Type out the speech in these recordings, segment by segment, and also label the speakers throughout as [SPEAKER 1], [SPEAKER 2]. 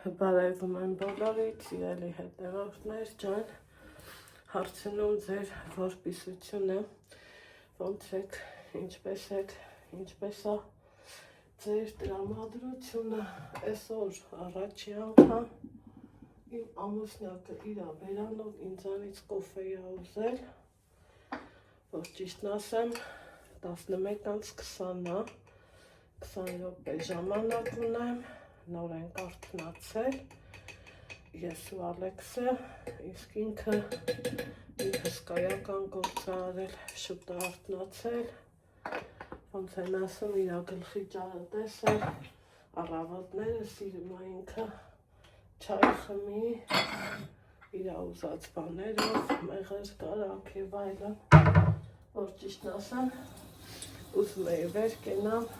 [SPEAKER 1] Բարևում եմ բոլորիդ, սիրելի հետևորդներ ջան, հարցնում ձեր որպիսությունը, ոնց եք, ինչպես եք, ինչպես է ձեր տրամադրությունը, այսօր առաջի անգամ իմ ամուսնյակը իրա բերանով ինձանից կոֆե է ուզել, որ ճիշտն ասեմ, 11:20-ը, 20 րոպե ժամանակ ունեմ, նոր ենք արթնացել, ես ու Ալեքսը, իսկ ինքը իր հսկայական գործ է արել, շուտ է արթնացել, ոնց են ասում, իր գլխի ճարը տեսել, առավոտները սիրում է ինքը չայ խմի, իր ուզած բաներով, մեղր կարակ եւ այլն, որ ճիշտն ասեմ, ուզում էի վեր կենամ,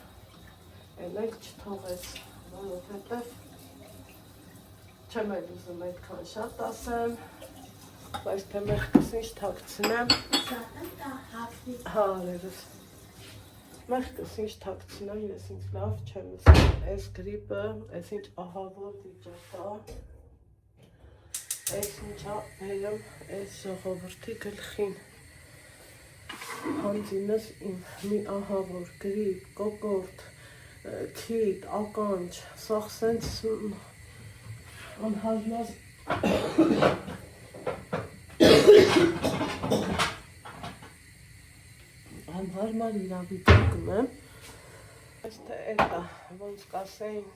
[SPEAKER 1] էլ չթողեց, որովհետև չեմ էլ ուզում այդքան շատ ասեմ, բայց թե մեղքս ինչ թաքցնեմ, հա արևս, մեղքս ինչ թաքցնեմ, ես ինձ լավ չեմ ուզում, այս գրիպը, այս ինչ ահավոր վիճակ է, այս ինչա բերեմ, այս ժողովրդի գլխին, հանձինս իմ մի ահավոր գրիպ, կոկորդ, քիթ, ականջ, սաղ սենց անհարմար անհարմար իրավիճակում եմ, այս թե էտա, ոնց կասեին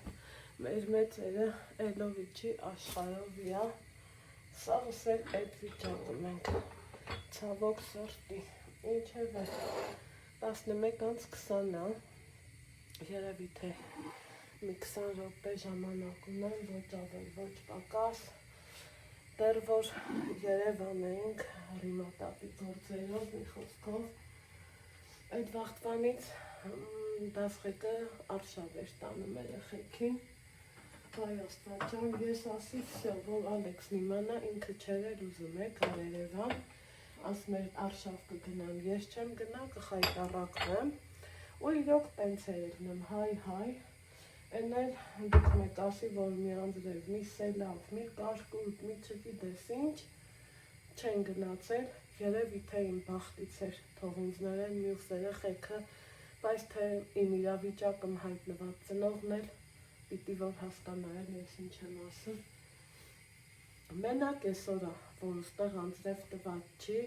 [SPEAKER 1] մեր մեծերը էլովիչի աշխարհով իա, սաղս էլ այդ վիճակում ենք, ցավոք սրտի, ինչևէ 11:20-ը, երևի թե մի 20 րոպե ժամանակ ունեմ, ոչ ավել, ոչ պակաս, դեռ որ Երևան ենք ռիմատապի գործերով, մի խոսքով, այդ վաղտվանից դասղեկը արշավ էր տանում երեխեքին, բայ աստված ջան, ես ասի վсё, որ Ալեքսն իմանա, ինքը չէր էլ ուզում է գար Երևան, ասում էր արշավ կգնամ, ես չեմ գնա, կխայտառակվեմ, ու իրոք տենց էր ելնում, հայ, են էլ դուք մեկ ասի, որ մի անձրև, մի սելավ, մի կարկուտ, մի չգիտես ինչ, չեն գնացել, երևի թե իմ բախտից էր, թող ինձ ներեն մյուս երեխեքը, բայց թե իմ իրավիճակում հայտնված ծնողն էլ, պիտի որ հասկանա էլ ես ինչ եմ ասում, մենակ այսօր է, որ ուստեղ անձրև տված չի,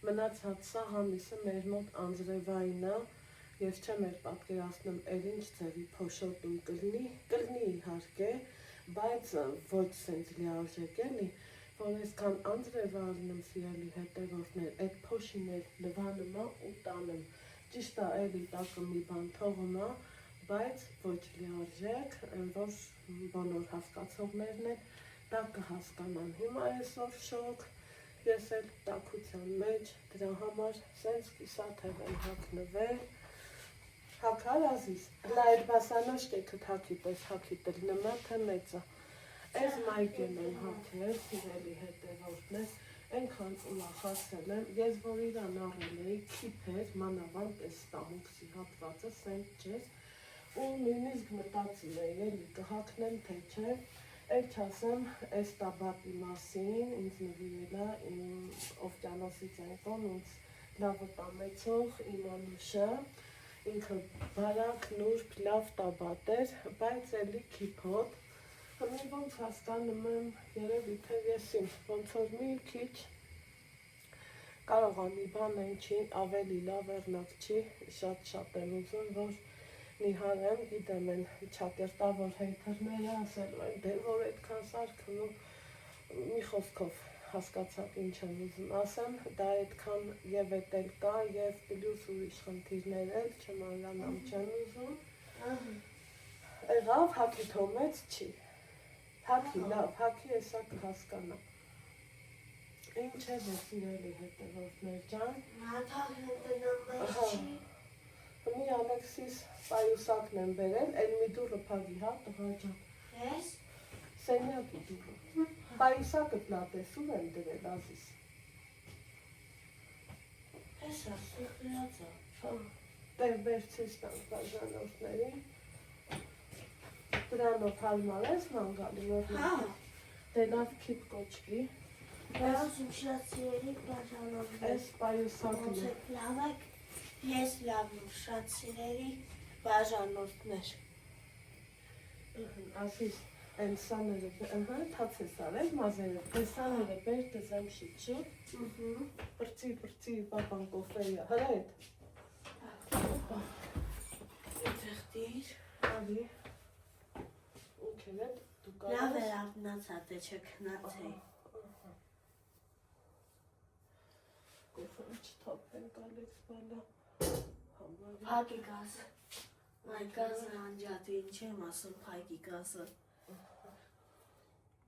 [SPEAKER 1] մնացած սաղ ամիսը մեր մոտ անձրևային է, ես չեմ էլ պատկերացնում էլ ինչ ձևի փոշոտում կլինի իհարկե, բայց ոչ սենց լիարժեք էլի, որ այսքան անձրև առնում սիրելի հետևորդներ, այդ փոշին էլ լվանում է ու տանում, ճիշտ է էլի տակը մի բան թողում է, բայց ոչ լիարժեք, որ բոլոր հասկացողներն էլ դա կհասկանան, հիմա այսօր շոկ, ես էլ տաքության մեջ, դրա համար սենց կիսաթև եմ հագնվել, հակար ազիզ, հլա այդ բասանոշկեքը թաքի պես հաքի տրնմա, թե մեծա, այս մայկեն եմ հաքել, սիրելի հետևորդներ, ենքան ուրախացել եմ, ես որ իրան առել էի, քիփ էր, մանավանդ այս տամուքսի հատվածը, սենց չես, ու նույնիսկ մտածում էի, էլի կհակնեմ, թե չէ, էլ չասեմ, այս տաբատի մասին, ինձ նվիրել է իմ օվկիանոսից այնքան, ինձ լավը տամեցող, իմ անուշը, ինքը բարակ, նուրբ, լավ տաբատ էր, բայց էլի քիփոտ, հմի ոնց հասկանում եմ, երևի թե եսին, ոնց որ մի քիչ, կարող է մի բան են չի, ավելի լավ էրնակ չի, շատ եմ ուզում, որ նիհարեմ, գիտեմ են չակերտավոր հեյթերները ասելու են, դե որ այդքան սարքն ու մի խոսքով հասկացաք ինչ եմ ուզում ասեմ, դա այդքան և էտ էլ կա և պլյուս ուրիշ խնդիրներ էլ, չմանրանամ չեմ ուզում, եղավ, հաքի թոմեց չի, հաքի լավ, հաքի եսա կհասկանա, ինչ է որ սիրելի հետևորդներ ջան, մի Ալեքսիս պայուսակն եմ բերել, էլ մի դուրը պագի հա տղա ջան, ես? Սենյակի դուրը, պայուսակը պլատեսում եմ դրել ազիս, ես ասի խլացա, դեր բերցիս տանք բաժանորդներին, Դրանով հարմարես մանգալի որ դե լավ քիփ կոչվի
[SPEAKER 2] Ես շատ սիրելի բաժանով
[SPEAKER 1] Այս պայուսակն է
[SPEAKER 2] լավ եք ես լավ եմ շատ սիրելի բաժանորդներ
[SPEAKER 1] ասիս Այն սաները թացես արել մազերը տեսաները բեր դզեմ շիչուտ Պրծի պապան կոֆեյը հրետ
[SPEAKER 2] Ետեղտիր
[SPEAKER 1] Ալի Ուքելետ դու կարես
[SPEAKER 2] Լավ էր արտնացատ է չքնացեի
[SPEAKER 1] Կոֆեն չթապեն կալեց բալա
[SPEAKER 2] Փակի գազը Այ գազը անջատի ինչ եմ ասում փակի գազը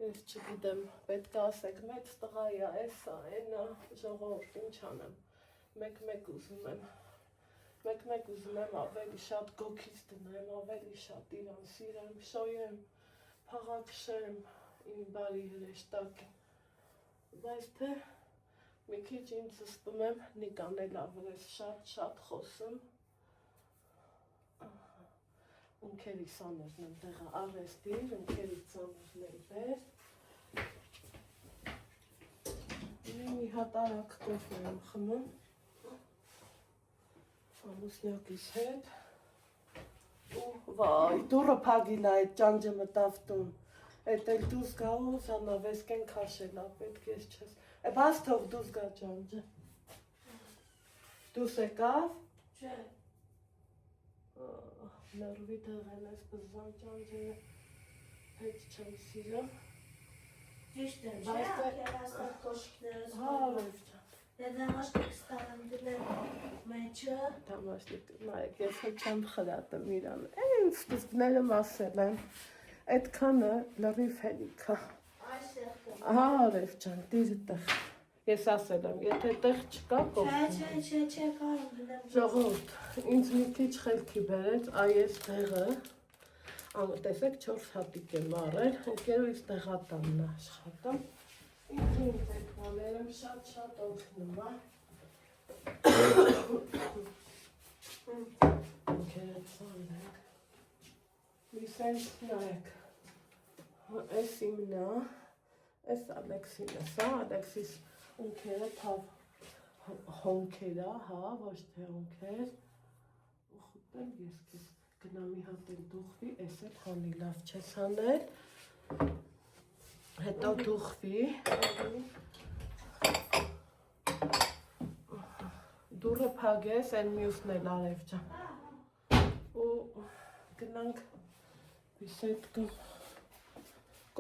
[SPEAKER 1] Ես չգիտեմ, պետք է ասեք, մեծ տղայա, էսա, էնա, ժողովուրդ, ինչ անեմ, մեկ ուզում եմ ավելի շատ գոքից դնեմ, ավելի շատ իրան սիրեմ, շոյեմ, փաղաքշեմ, իմ բարի հրեշտակին, բայց թե մի քիչ ինձ զսպում եմ, Նիկան էլ ավրես շատ խոսում, Ունքերի սաներն եմ տեղը արվեստիր, ունքերի ծանրներ բեր Մի հատ արակ կոֆե եմ խմում ամուսնյակիս հետ ու վայ, դուրը փագիլա այդ ճանջը մտավ տուն Էդ էլ դուզ գա ու զանավեսկեն քաշելա, պետք ես չես Բաց թող դուզ գա ճանջը Դուս եկավ
[SPEAKER 2] Չէ
[SPEAKER 1] Նրվի դեղել ես բզան ճանջերը հետ չեմ սիրում
[SPEAKER 2] Ճիշտ է, չէ, ակերաստատ կոշիքներս
[SPEAKER 1] Հարև ճան
[SPEAKER 2] Դե դամաշնիկ ստարեմ դլեմ մեջը
[SPEAKER 1] Դամաշնիկ, նայեք, ես հետ չեմ խրատեմ իրան Են սկզբներում ասել եմ Այդքանը լրիվ հելիքա Հարև ճան, դիրը տեղ Ես ասել եմ, եթե տեղ չկա կողքին
[SPEAKER 2] Չէ, կարում դնեմ
[SPEAKER 1] Ժողովուրդ, ինձ մի քիչ խելքի բերեց, այս տեղը, տեսեք 4 հատիկ եմ առել, ընկերուից տեղատանն աշխատում, ինձ տեքնաներ եմ շատ օգնում, ընկերեց սանդեք, մի սենց նայեք, այս իմնա, այս Ալեքսինը, սա Ալեքսիս ունքերը հոնքերա, ոչ թե հոնքեր, ու խուտել ես կես գնամի հատ էլ դուխվի, ես էլ հանի լավ չես հանել, հետո դուխվի, դուրը պագես, են մյուսն էլ արև ճան, ու գնանք բիսետկը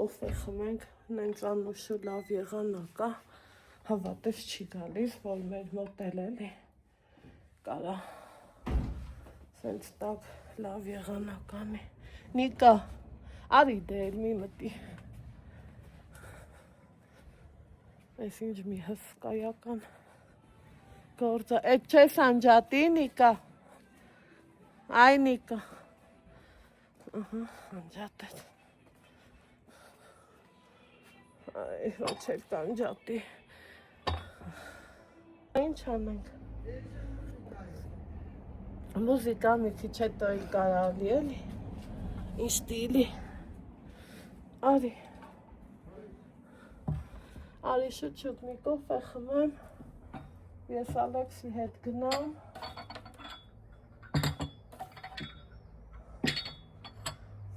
[SPEAKER 1] կոֆե խմենք, նենց անուշու լավ եղանակա, Հավատես չի գալիս, որ մեր մոտ էլի կարա սենց տակ լավ եղանականի Նիկա, արի դեր մի մտի Այս ինչ մի հսկայական գործը Էդ չես անջատի Նիկա Այ Նիկա Անջատեց Այ ոչ էլ կանջատի Ինչ անենք Մուզիկա մի քիչ հետո էլ կարալի էլի Ինչ ստիլի Արի շուտ մի կոֆե խմեմ Ես Ալեքսի հետ գնամ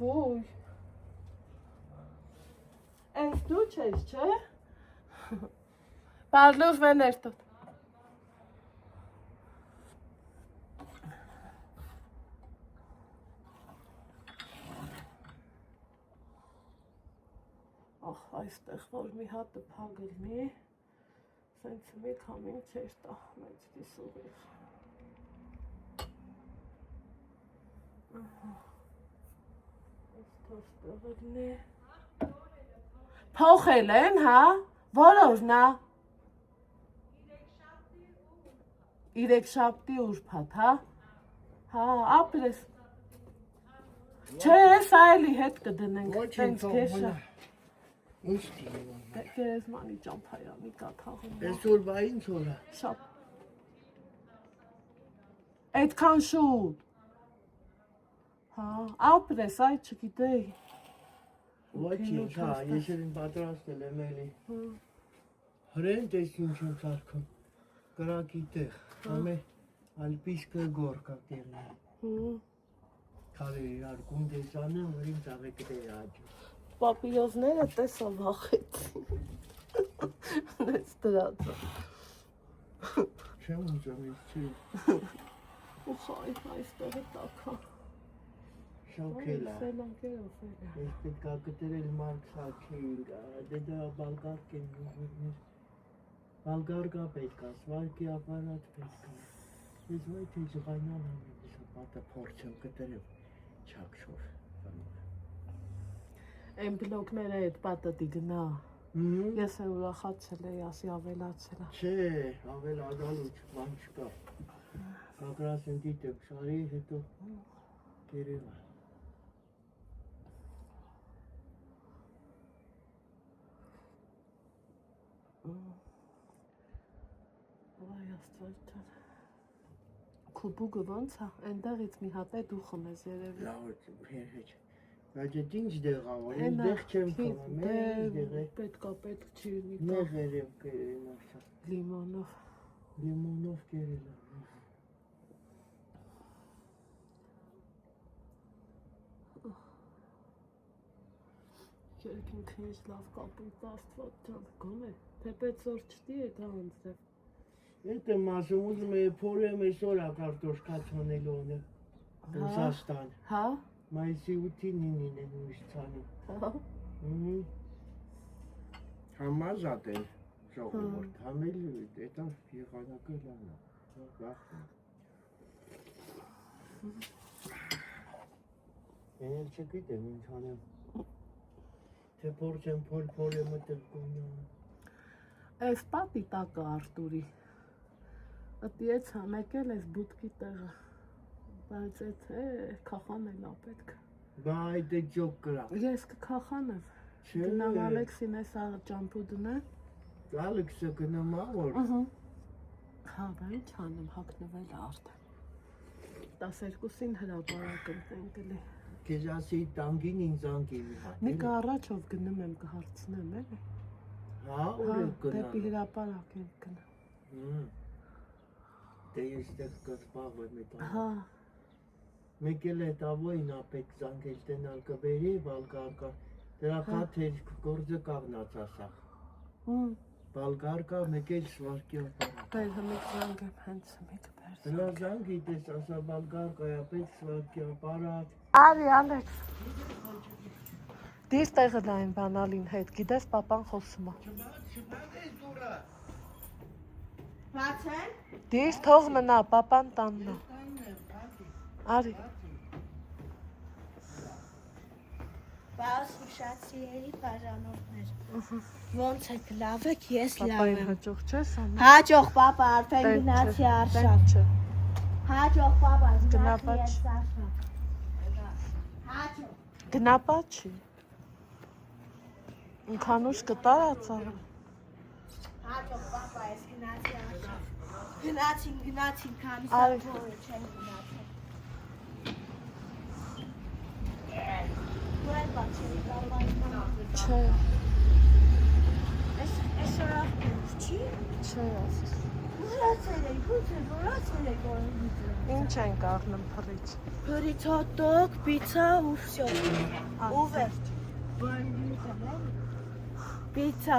[SPEAKER 1] Ոյ Այս դու չես, չէ? Parlos ven esto. Այստեղ որ մի հատը փագլնի, սենց մի քամին չեր տա, մեծ դիսուղիղ։ Այստեղ լնի։ Փոխել են, հա, որորնա։ Իրեքշաբթի ուրբաթ, հա։ Հա, ապրես։ Չէ, սա էլի հետ կդնենք, տենց կեշա։
[SPEAKER 3] Ինչ դիվան։
[SPEAKER 1] Գերեզմանի ճամփայանի կաթաղում։
[SPEAKER 3] Այսօր բա ինչ օր է։
[SPEAKER 1] Շապ։ Այդքան շուտ։ Հա, ապրես, այ չգիտեի։
[SPEAKER 3] Ոչինչ, հա, ես էլ պատրաստել եմ էլի։ Հրեն տես ինչ եմ սարքում։ Կրակի տեղ, ամե ալպիսկը գորկա տերն։ Քարի արկուն դեսանը, որ իմ ծաղեկը դեր աճու։
[SPEAKER 1] Պապիրոզները տեսա վախեցին։ Նես դրածը։
[SPEAKER 3] Չեմ ուզում ես չի։
[SPEAKER 1] Ուխայ, այստեղ է տակա։
[SPEAKER 3] Շոքել է։
[SPEAKER 1] Սելանկերով էլ է։
[SPEAKER 3] Ես պետք է կտրել մարդ սաքել, դե դա բալգարկ են ուղղներ։ Բալգարկա պետք է, սվարկի ապարատ պետք է։ Ես ոյ թե զղայնան ամեն ես ապատը փորձեմ կտրել, չակշոր։
[SPEAKER 1] Են բլոկները այդ պատը դիգնա։ Ես է ուրախացել էի, ասի ավելացել է։
[SPEAKER 3] Չէ, ավելադալու բան չկա։ Կակրասեն դիտեմ, շարի հետո կերել է։
[SPEAKER 1] Վայ աստված ջան։ Քուբուգը ոնց է, այնտեղից մի հատ է դու խմես երևի։
[SPEAKER 3] Լավ, հեչ։ Բայց այդ ինչ դեղ ա, որ ես դեղ չեմ խմում, դեղ է։
[SPEAKER 1] Պետք չի ունի։
[SPEAKER 3] Նեղեր եմ կերել ասա։
[SPEAKER 1] Լիմոնով։
[SPEAKER 3] Լիմոնով կերել եմ։
[SPEAKER 1] Երկինքը ինչ լավ կապույտ աստված ջան, գոնե, թեպետ զոր չտի է դա անձև։
[SPEAKER 3] Էդ եմ ասում, ուզում է փորեմ այսօր ա կարտոշկա ցանելու ունը։ Ռուսաստան։
[SPEAKER 1] Հա։
[SPEAKER 3] Մայիսի 8-ին 9-ին են ուրիշ ցանում։
[SPEAKER 1] Հա։
[SPEAKER 3] Համազատ է ժողովուրդ, համել էտա եղանակը լան է։ Գախտ։ Ես չգիտեմ ինչ անեմ։ Թե փորձեմ փորեմ մտել կոնյա։
[SPEAKER 1] Այս պատի տակը Արտուրի։ Ատիեց համեկել ես բուտկի տեղը։ Բայց այդ է քախանել ա պետք։
[SPEAKER 3] Բա այդ է ջոկ կրա։
[SPEAKER 1] Ես կքախանեմ։ Գնամ Ալեքսին այս ճամփու դնե։
[SPEAKER 3] Ալեքսը գնամ ավոր։
[SPEAKER 1] Հա, բա ինչ անեմ, հագնվել է արդեն։ 12-ին հրապարակ եմ տենկելի։
[SPEAKER 3] Քեզ ասի տանգին ինձ անգին հա։
[SPEAKER 1] Նիկա առաջով գնում եմ կհարցնեմ էլի։
[SPEAKER 3] Հա, ուր եք գնա։
[SPEAKER 1] Դեպի հրապարակ եմ գնում։
[SPEAKER 3] Դե ես դեռ կզբաղվեմ այդ։
[SPEAKER 1] Հա։
[SPEAKER 3] Մեկ էլ այդ ավոյն ա պետք զանգել տենալ կբերի, բալգարկա։ Դրա խաթեր գործը կաղնած ասա։ Բալգարկա մեկ էլ շվարկի ապարատ։
[SPEAKER 1] Բեր հմիկ զանգ եմ հենց հմիկ բեր։
[SPEAKER 3] Դրա զանգի տես ասա բալգարկա ա պետք շվարկի ապարատ։
[SPEAKER 1] Արի Ալեքս։ Դիս տեղը լայն բանալին հետ, գիտես պապան խոսում է։
[SPEAKER 3] Չբաց ես դուրը։
[SPEAKER 2] Բաց են։
[SPEAKER 1] Դիս թող մնա, պապան տանն է։ Արի։
[SPEAKER 2] Բայց ուշացիերի բաժանորդներ։ Ոնց եք լավ եք, ես լավ
[SPEAKER 1] Պապային
[SPEAKER 2] եմ։
[SPEAKER 1] հաջող չես անում։
[SPEAKER 2] Հաջող պապա, արդեն գնացի արշավ։ Հաջող պապա,
[SPEAKER 1] Գնապա
[SPEAKER 2] գնացի
[SPEAKER 1] չի։
[SPEAKER 2] արշավ։ Հաջող։
[SPEAKER 1] Գնապա չի։ Ինքանուշ կտարացավ։
[SPEAKER 2] Հաջող պապա, ես գնացի արշավ։ Գնացին, քանի
[SPEAKER 1] Արի։
[SPEAKER 2] սա չեն գնացել։ Դու էլ բացի լավայնան։
[SPEAKER 1] Չէ,
[SPEAKER 2] Այս ռախտուր չի։
[SPEAKER 1] չէ ասես։
[SPEAKER 2] Որացել եք, որացել եք օրենքից։
[SPEAKER 1] Ինչ ենք առնում փռիչ։
[SPEAKER 2] Փրից հոտդոգ, պիցա ու վсё։ Ու վերջ։ Պիցա,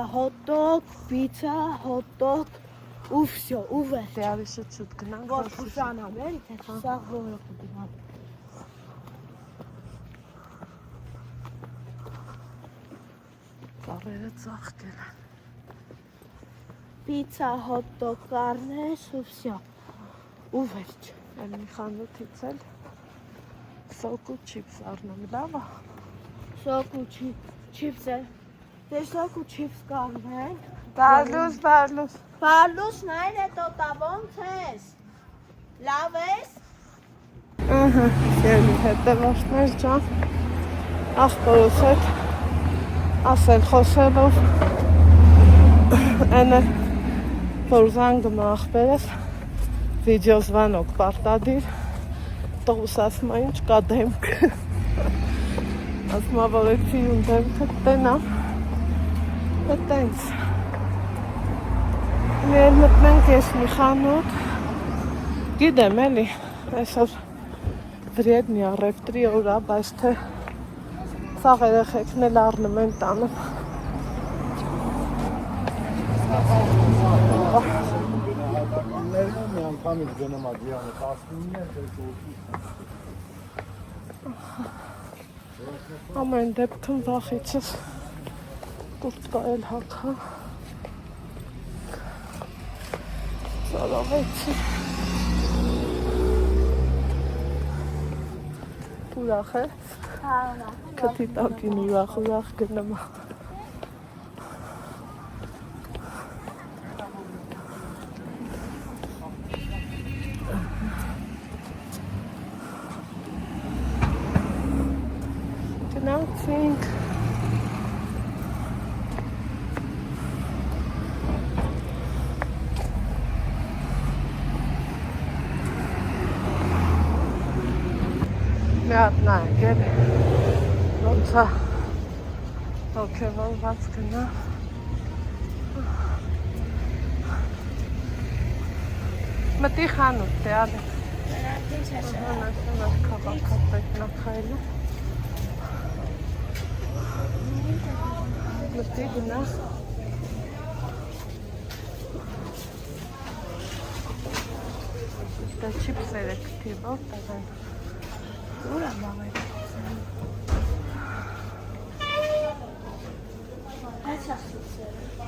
[SPEAKER 2] հոտդոգ ու վсё, ու վերջ։
[SPEAKER 1] Դե արիշը չուտ գնանք։
[SPEAKER 2] Որ խուշանամ, էլի, թե սա որը կդիմամ։
[SPEAKER 1] Ծառերը ծաղկել են։
[SPEAKER 2] Պիցա, հոտդոգ, կարնես ու վсё։ Ու վերջ։
[SPEAKER 1] Էլ մի խանութից էլ սոկ ու չիպս առնում, լավ է։
[SPEAKER 2] Սոկ ու չիպս է։ Դե սոկ ու չիպս կանեն։
[SPEAKER 1] Բարլուս։
[SPEAKER 2] Բարլուս նայն է տոտա, ոնց ես։ Լավ ես։
[SPEAKER 1] Ահա, սիրելի հետևորդներ ջան, աղբորս հետ ասել խոսելով այնը որ զանգում է աղբերս վիդեո զվանոք պարտադիր ավտոբուս ասում է ինչ կա դեմք։ Ասում է որ էքսիում դեմքը տենա։ Դա տենց։ Մեր մտնենք ես մի խանութ։ Գիտեմ էլի, այսօր վրեդնի առևտրի օր է, բայց թե սաղ երեխեքն էլ առնում են տանում։
[SPEAKER 3] Ներում եմ անգամից գնում ադիանը 19
[SPEAKER 1] Ամեն դեպքում վախիցս կուրտկա էլ հակա ծարավեցի ուրախ է կտի տակին ուրախ գնում է Գնացինք մի հատ նայենք էլի ոնց է ոգևորված գնա մտի խանութ է ալեք քաղաքապետն է քայլում մտի գնա դա չիպսեր է կթիվով տաղեն ուր եմ աղեր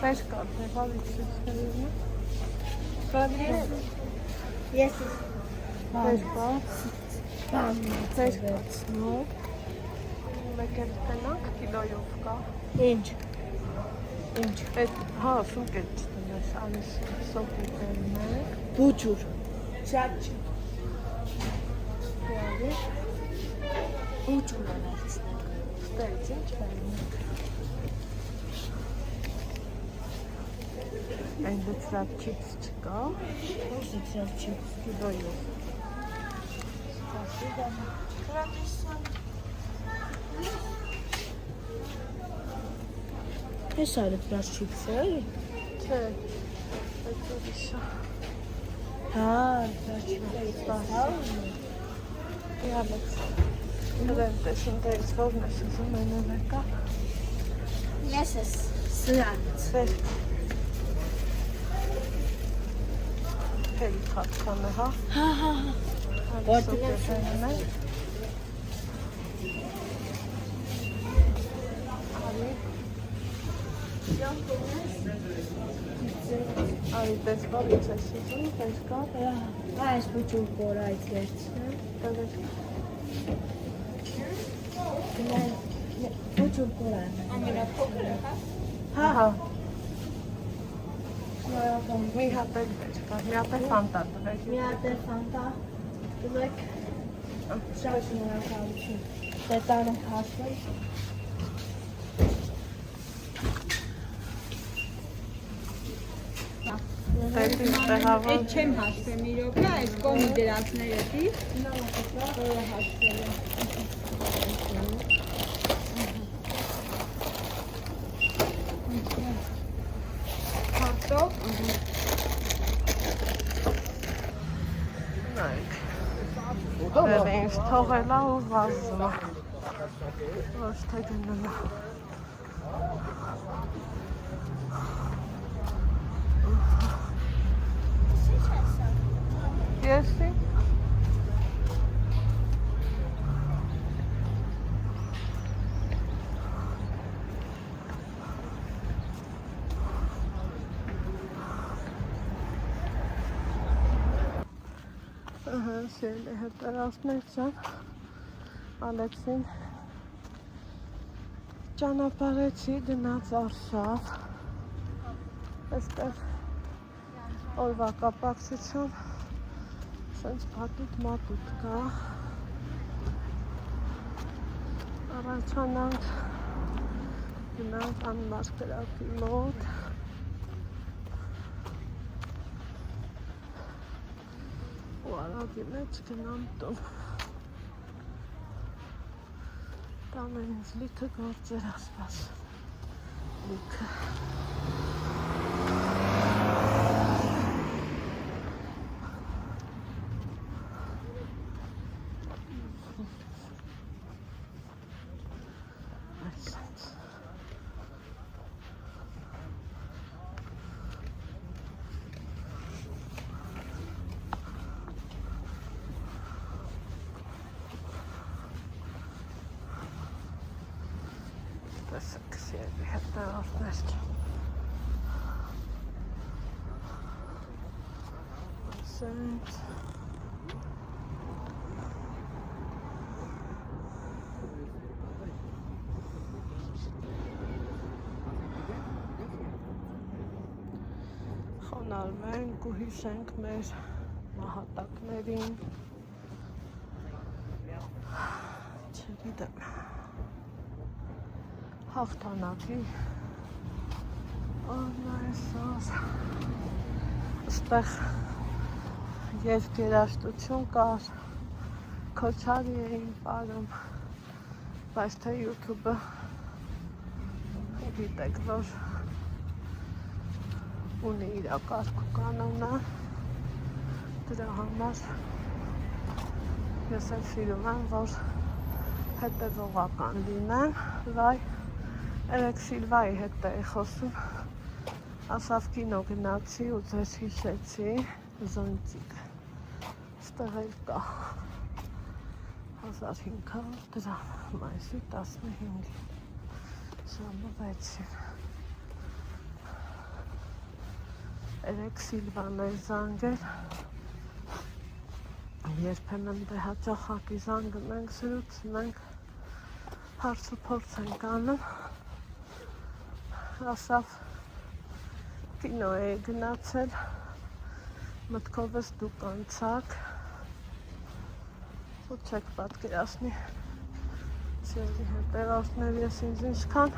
[SPEAKER 1] Պեշ կար, նեղավիք սուսերին
[SPEAKER 2] Ես
[SPEAKER 1] Պեշ կար Պեշ կար Մեկ էլ տնանք կիլոյով կա
[SPEAKER 2] Ինչ
[SPEAKER 1] Հա, սուկ էլ չտնես, անիս սոպի տերնեք
[SPEAKER 2] Բուջուր Շատ չի Բուջուր են արդիսնեք
[SPEAKER 1] Ստերից ինչ վերնեք Այն դծրատ չիպս չկա
[SPEAKER 2] Ո՞ր դծրատ չիպս
[SPEAKER 1] Կիլոյով
[SPEAKER 2] Ես այլը դրած չիպս է էլի
[SPEAKER 1] Չէ, այդ ուրիշ է
[SPEAKER 2] Հա, դրած չիպս
[SPEAKER 1] Ալեքս Դրեմ տեսում դերից որն ես ուզում այնով եկա
[SPEAKER 2] Ես ես սրանից
[SPEAKER 1] Վեր Հելի խատքան է, հա
[SPEAKER 2] Հա
[SPEAKER 1] Որտեղ ես էնում է Արի տես բավից ես ուզում, տես կա
[SPEAKER 2] Այս բուջուր կոր այդ վերցնեմ
[SPEAKER 1] Տվեր
[SPEAKER 2] Բուջուր կոր այն Ամենափոքրը, հա
[SPEAKER 1] Հա Մի հատ էլ վեր կա, մի հատ էլ ֆանտա տվեր
[SPEAKER 2] Մի հատ է ֆանտա Դուք շատ շնորհակալություն Դե տանեք հաշվել
[SPEAKER 1] Տետից տեղավոր
[SPEAKER 4] Այդ չեմ հաշվեմ մի րոպե, այս կոմի դրածները դի։ Որը հաշվել եմ։ Հարտով։
[SPEAKER 1] նայք Դերը ինձ թողել է ու վազում է Ոչ թե գնում է Եսի Սիրելի հետարասներ ջան Ալեքսին ճանապարհեցի գնաց Արշավ Այստեղ օրվա կապակցությամբ Սենց պատուտ մատուտ կա Առաջանանք գնանք անմասկրակի մոտ ու արագի մեջ գնամ տուն Տանեն ինձ լիքը գործեր ասպաս, լիքը։ Տեսակ սիելի հետնավորներ ասենք խոնարհում ենք ու հիշենք մեր նահատակներին չգիտեմ հաղթանակի օրն այսօր այստեղ երգերաշտություն կար քոչարի էին պարում բայց թե YouTube-ը գիտեք որ ունի իր կարգ ու կանոնը դրա համար ես էլ սիրում եմ որ հետևողական լինեմ վայ Երեք Սիլվայի հետ էի խոսում, ասավ կինո գնացի ու ձեզ հիշեցի, զոնտիկ, ստեղ էլ կա 1500 դրամ, մայիսի 15-ին, ժամը 6-ին, երեք Սիլվան էր զանգել, երբեմն դե հաճախակի զանգում ենք, զրուցում ենք, հարց ու փորձ ենք անում, ասավ կինո է գնացել մտքովս դուք անցաք ու չեք պատկերացնի սիրելի հետևորդներ ես ինձ ինչքան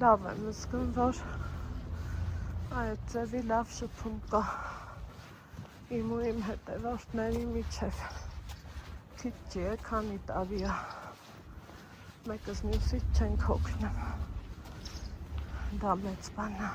[SPEAKER 1] լավ եմ զգում որ այդ ձևի լավ շփում կա իմ ու իմ հետևորդների միջև քիչ չի է քանի տարի է մեկս մյուսից չենք հոգնում դա մեծ բան է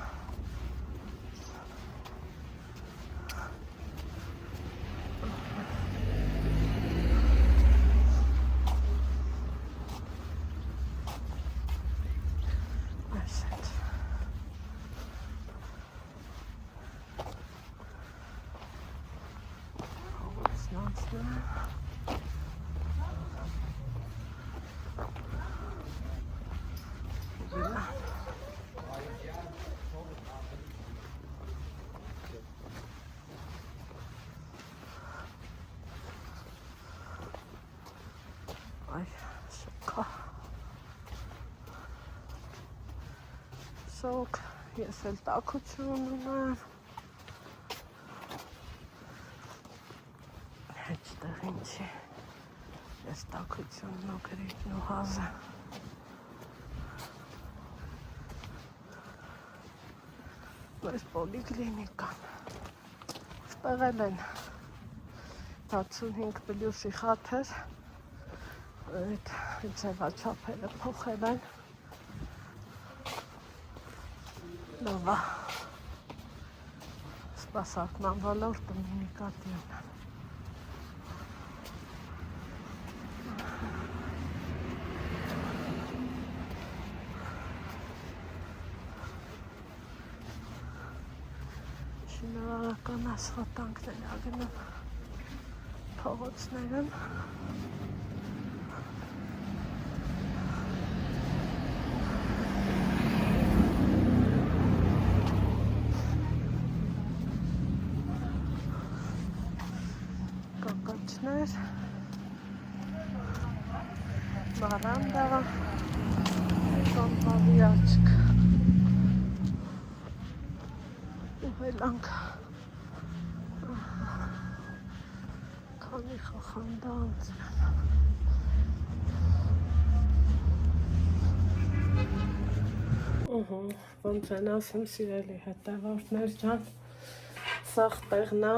[SPEAKER 1] Շոկ, ես էլ տաքություն ունեմ հետտեղ ինչի ես տաքությունն ու գրիպն ու հազը մեր պոլիկլինիկան ստեղել են 65 պլյուսի խաթեր այդ ձևաչափերը փոխել են նովա սպասարկման ոլորտը ունիկատիոն է շինարարական աշխատանքներ ագնում փողոցներում կակաչներ բարանդա կամպավի աչք ու հելանք քանի խախանդա անցնեմ ոնց են ասում սիրելի հետևորդներ ջան սաղ տեղն է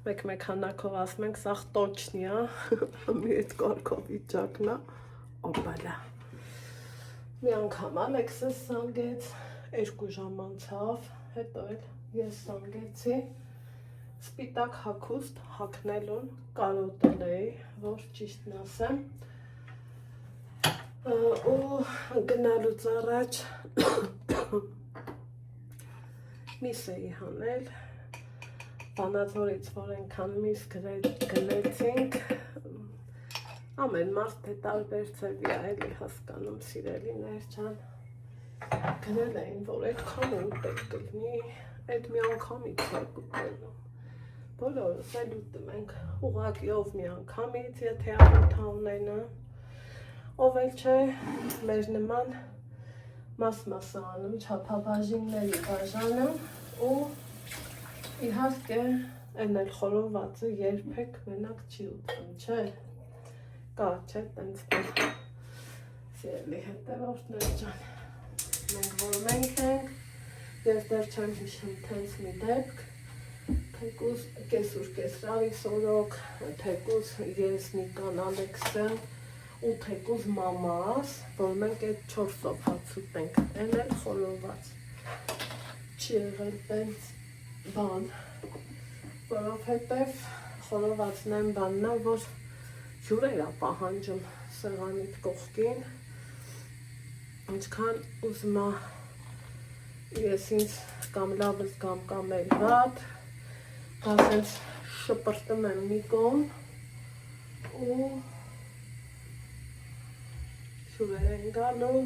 [SPEAKER 1] մեկ քանակով ասում ենք սաղ տոչնի է մի այդ կարգով վիճակն է Օպալա։ Մի անգամ Ալեքսս զանգեց, 2 ժամ անցավ, հետո էլ ես զանգեցի, սպիտակ հագուստ հագնելուն կարոտել էի, որ ճիշտն ասեմ, ու գնալուց առաջ միս էի հանել, Վանաձորից որ այնքան միս գնեցինք, ամեն մարդ թե տարբեր ձևի է էլի հասկանում սիրելիներ ջան, գնել էին, որ այդքան ուտել կլինի, այդ մի անգամից եք ուտելու, բոլորս էլ ուտում ենք, ուղղակի ով մի անգամից, եթե ամոթա ունենա, ով էլ չէ, մեր նման մաս-մասը անում, չափաբաժինների բաժանում ու իհարկե այն էլ խորովածը երբեք մենակ չի ուտվում, չէ, կա, չէ, տենց բան, սիրելի հետևորդներ ջան, մենք որ մենք ենք, ես դեռ չեմ հիշում տենց մի դեպք, թեկուզ կեսուր կեսրարիս օրոք, թեկուզ ես Նիկան Ալեքսը ու թեկուզ մամաս, որ մենք այդ 4-ով հաց ուտենք, այն էլ խորոված, չի եղել տենց բան, որովհետև խորովածն այն բանն է, որ ջուրեր է պահանջում սեղանիդ կողքին, ինչքան ուզում ես ինձ կամ լավ զգամ կամ էլ վատ, դա սենց շպրտում եմ մի կողմ ու ջուրեր են գալու,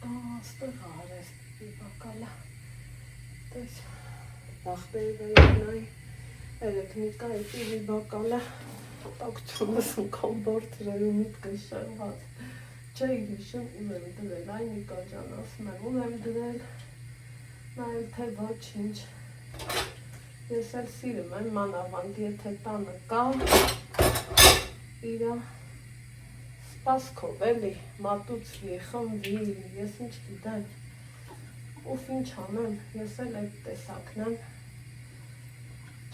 [SPEAKER 1] աստղ արես մի բակալա, տես բախտերի վերնայ, երեք Նիկա էտի մի բակալա, տակցունս անգամ բորդրել ու միտքը շարված, չէի հիշում ուր եմ դրել, այ Նիկա ջան ասում եմ, ուր եմ դրել, նայել թե ոչինչ, ես էլ սիրում եմ մանավանդ, եթե տանը կա, իրա սպասքով էլի, մատուցվի, խմվի, ես ինչ գիտեմ, ուֆ ինչ անեմ, ես էլ այդ տեսակն եմ,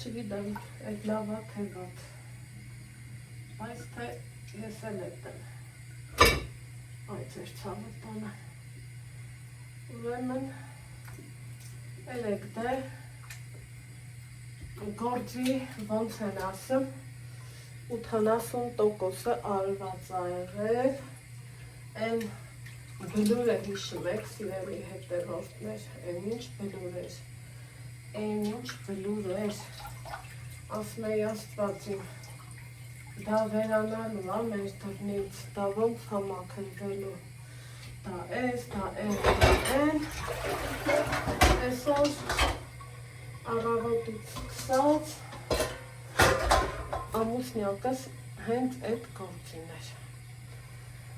[SPEAKER 1] չգիտեմ, այդ լավ է թե վատ, բայց թե ես էլ էդ եմ, այ ձեր ցավը տանը, ուրեմն երեք դե գործի ոնց են ասում, 80%-ը արված է եղել, այն բլուրը հիշում եք, սիրելի հետևորդներ, այն ինչ բլուր էր, ասում էի Աստվածին, դա վերանալու է մեր դռնից, դա ոնց է մաքրվելու, դա էս, դա են, այսօր առավոտից սկսած ամուսնյակս հենց այդ գործին էր,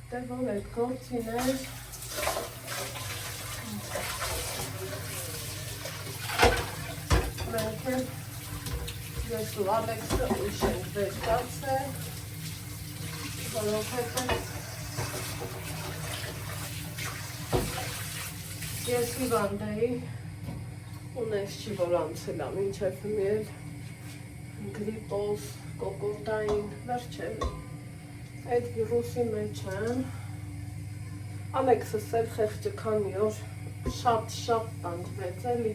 [SPEAKER 1] դե որ այդ գործին էր, մենք էլ ես ու Ալեքսը ուշ ենք վեր կացել, որովհետև ես հիվանդ էի, ունես չի որ անցել ամ, ինչև միել գրիպոս, կոկորդային, վերջել, այդ վիրուսի մեջ եմ, Ալեքսս էլ խեղճը քանի օր շատ տանջվեց էլի,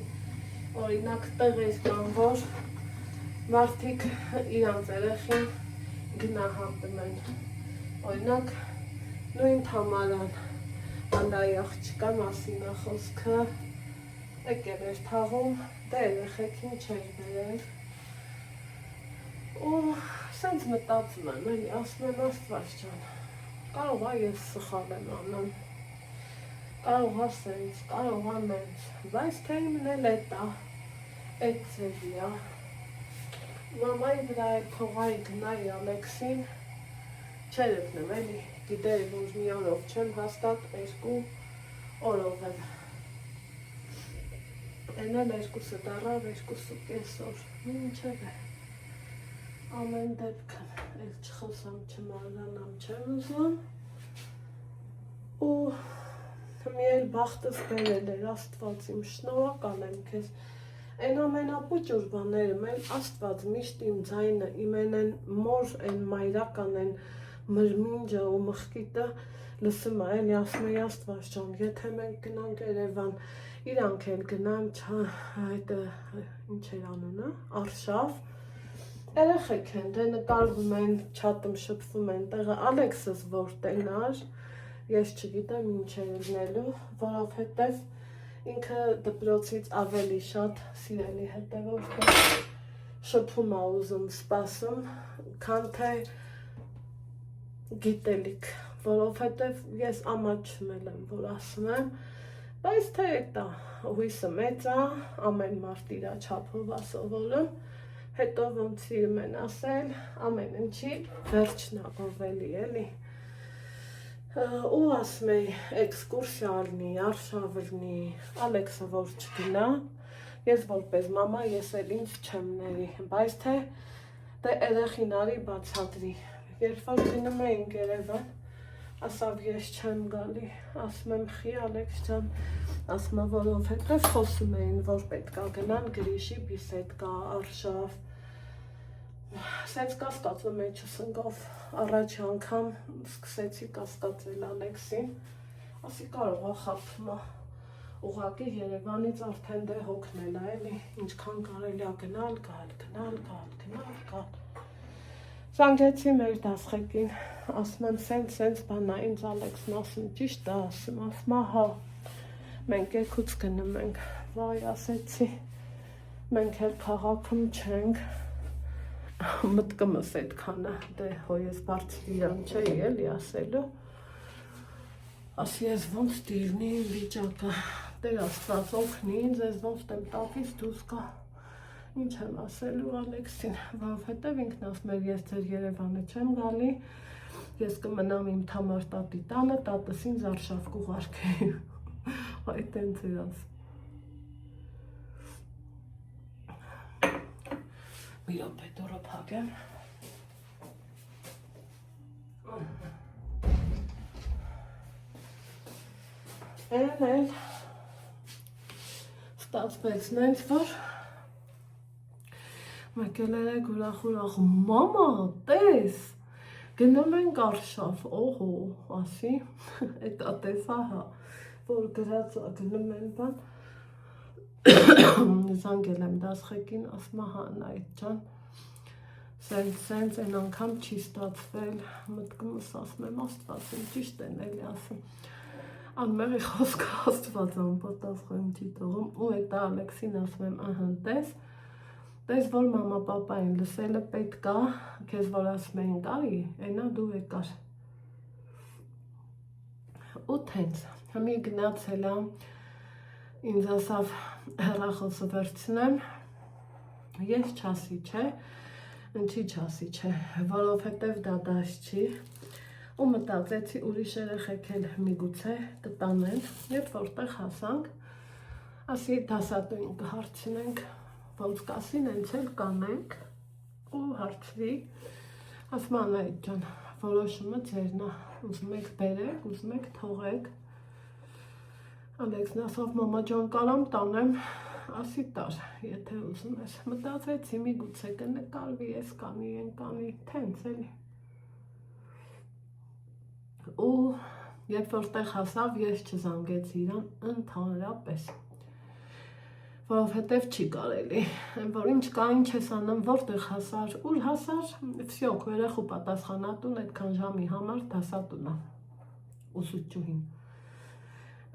[SPEAKER 1] օրինակ տեղեր կան, որ մարդիկ իրանց երեխին գնահատում են, օրինակ նույն Թամարան, Անդայի աղջկա մասին է խոսքը, եկել էր թաղում, դե երեխեքին չէր բերել, ու սենց մտածում եմ, էլի, ասում եմ Աստված ջան, կարող է ես սխալ եմ անում, կարող է սենց, կարող է նենց, բայց թե իմն էլ էտա, այդ ձևի է, մամայի վրա այդ թողայի գնայի Ալեքսին, չեր եկնեմ էլի, գիտեի, որ մի օրով չեմ հաստատ 2 օրով էլ, են էլ 2-ը դարավ 2.5 օր, մինչև է, ամեն դեպքն, էլ չխոսամ, չմանրանամ, չեմ ուզում, ու մի էլ բախտս բերել էր Աստված իմ, շնորհակալ եմ քեզ, այն ամենապուճուր բաները, մեր Աստված միշտ իմ ձայնը, իմ են մոր, այն մայրական, այն մրմինջը ու մխկիտը լսում է էլի ասում է Աստված ջան, եթե մենք գնանք Երևան, իրանք էլ գնան, այդ ինչ էր անունը, Արշավ, երեխեք են, դե նկարվում են, չաթում շփվում են, տեղը Ալեքսս որ տենար, ես չգիտեմ ինչ է լինելու, որովհետև ինքը դպրոցից ավելի շատ սիրելի հետևորդ շփում է ուզում սպասում, քան թե գիտելիք, որովհետև ես ամաչում եմ, որ ասում եմ, բայց թե դա հույսը մեծ է, ամեն մարդ իր չափով է սովորում, հետո ոնց սիրում են ասել, ամեն ինչի վերջն է գովելի, էլի։ Ու ասում էի, էքսկուրսիա լինի, Արշավ լինի, Ալեքսը որ չգնա, ես որպես մամա ես էլ ինձ չեմ ների, բայց թե դե երեխին արի բացատրի, երբ որ գնում էինք Երևան, ասավ ես չեմ գալի, ասում եմ խի Ալեքս ջան, ասում եմ որովհետև խոսում էին, որ պետք է գնան Գրիշի բիսեդկա, Արշավ, սենց կասկածում մեջս ընկավ, առաջի անգամ սկսեցի կասկածել Ալեքսին, ասի կարող է խաբում է, ուղղակի Երևանից արդեն դե հոգնել է, էլի, ինչքան կարելի է գնալ, գալ, Զանգեցի մեր դասղեկին, ասում եմ սենց բանա, ինձ Ալեքսն ասում ճիշտ է ասում, ասում հա, մենք եկուց գնում ենք, վայ ասեցի, մենք էլ քաղաքում չենք, մտքումս այդքանը, դե հո ես բարձր իրան չէի էլի ասելու, ասի ես ոնց դիրնի վիճակը, Տեր Աստված օգնի ինձ, ես ոնց տեմ տակից դուրս գա, ինչ եմ ասելու Ալեքսին, որովհետև ինքն ասում էր ես ձեր Երևանը չեմ գալի, ես կմնամ իմ Թամար տատի տանը, տատս ինձ Արշավ կուղարկի, այդ տենց էր ասում։ Մի րոպե դուրը փակեմ։ Էլ ստացվեց նենց, որ մեկ էլ երեք ուրախ, մամա, տես, գնում ենք Արշավ, օհո, ասի, էտա տեսա հա, որ գրած գնում են բան, զանգել եմ դասղեկին, ասում հա նայդ ջան, սենց են անգամ չի ստացվել, մտքումս ասում եմ Աստված եմ ճիշտ են էլի ասում, անմեղի խոսքը Աստված անպատասխան չի տողում, ու էտա Ալեքսին ասում եմ ահա տես որ մամա պապային լսելը պետք է, քեզ որ ասում էին կարի, այնա դու եկար, ու թենց, համի գնացել եմ, ինձ ասավ հեռախոսը վերցնեմ, ես չասի չէ, ինչի չասի չէ, որովհետև դա դաշ չի, ու մտածեցի ուրիշ երեխեք էլ միգուցե կտանեն, երբ որտեղ հասանք, ասի դասատուին կհարցնենք, ոնց կասին, հենց էլ կանենք, ու հարցրի, ասում Անահիտ ջան, որոշումը ձերն է, ուզում եք բերեք, ուզում եք թողեք, Ալեքսն ասավ մամա ջան կարամ տանեմ, ասի տար, եթե ուզում ես, մտածեցի միգուցե կնկարվի, ես կանի, ենկանի, թենց էլի, ու երբ որտեղ հասավ, ես չզանգեցի իրան ընդհանրապես, որովհետև չի կարելի, որ ինչ կա, ինչ ես անում, որտեղ հասար, ուր հասար, վսյոք, երեխու պատասխանատուն այդքան ժամի համար դասատուն է, ուսուցչուհին,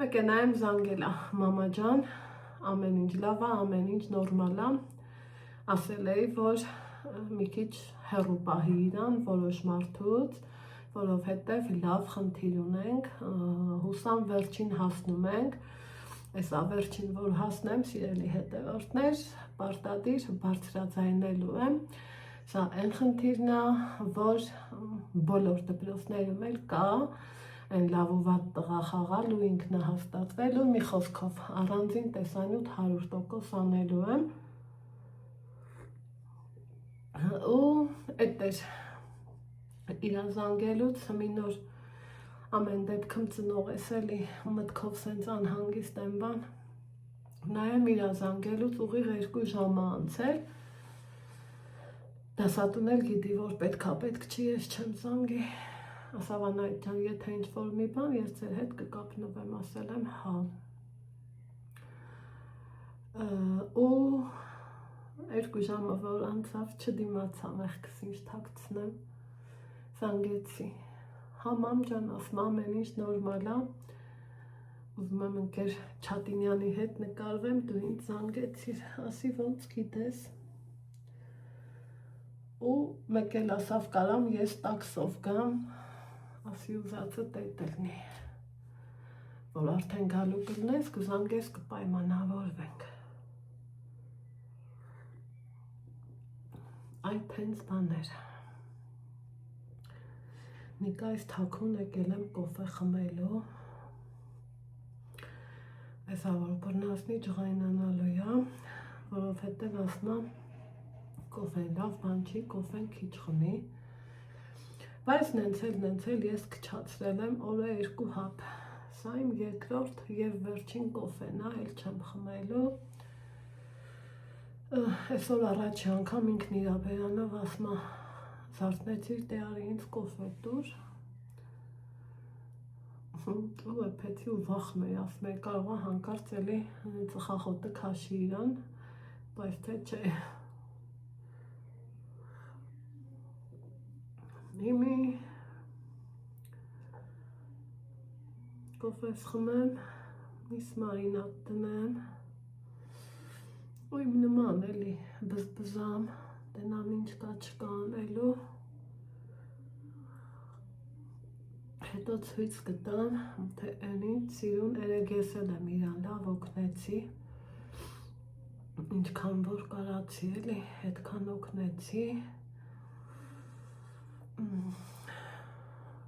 [SPEAKER 1] մեկ է նայեմ զանգել է, մամա ջան, ամեն ինչ լավ է, ամեն ինչ նորմալ է, ասել էի, որ մի քիչ հեռու պահի իրան, որոշ մարդուց, որովհետև լավ խնդիր ունենք, հուսամ վերջին հասնում ենք, այս ավերջին, որ հասնեմ, սիրելի հետևորդներ, պարտադիր բարձրաձայնելու եմ, սա այն խնդիրն է, որ բոլոր դպրոցներում էլ կա, այն լավ ու վատ տղա խաղալ ու ինքնահաստատվել ու մի խոսքով առանձին տեսանյութ 100% անելու եմ, ու էդ էր իրազանգելուց մի նոր ամեն դեպքում ծնող ես էլի մտքով սենց անհանգիստ եմ բան, նայեմ իրազանգելուց ուղիղ 2 ժամ անցել, դասատուն էլ գիտի, որ պետք չի, ես չեմ զանգի, ասավ Անահիտ ջան, եթե ինչ-որ մի բան, ես ձեր հետ կկապնվեմ, ասել եմ հա։ Ու 2 ժամը որ անցավ չդիմացա մեղքս ինչ թաքցնեմ, զանգեցի, հա մամ ջան, ասում ամեն ինչ նորմալ ա, ուզում եմ ընկեր Չատինյանի հետ նկարվեմ, դու ինձ զանգեցիր, ասի ոնց գիտես, ու մեկ էլ ասավ կարամ ես տաքսով գամ, ասի ուզածը տետ լինի, որ արդեն գալու կլնես, կզանգես կպայմանավորվենք։ Այդ հենց բաներ։ Նիկայից թաքուն եկել եմ կոֆե խմելու, այսա որ բռնասնի ջղայնանալու է, որովհետև ասմա կոֆեն լավ բան չի, կոֆեն քիչ խմի, բայց նենցել ես կչացրել եմ օրը 2 հապ, սա իմ երկրորդ և վերջին կոֆեն է, էլ չեմ խմելու, այսօր առաջի անգամ ինքն իր բերանով ասմա զարթնեցիր դե արի ինձ կոֆե տուր, ու էփեցի ու վախում էի, ասում էի կարող է հանկարծ էլի ծխախոտը քաշի իրան, բայց թե չէ։ Հիմի կոֆես խմեմ, միս մարինատ տնեմ, ու իմ նման էլի բզբզամ, դենամ ինչ կա չկա անելու, հետո ցույց կտամ, թե այնից սիրուն երեգես էլ եմ իրան լավ օգնեցի, ինչքան որ կարացի էլի, հետքան օգնեցի,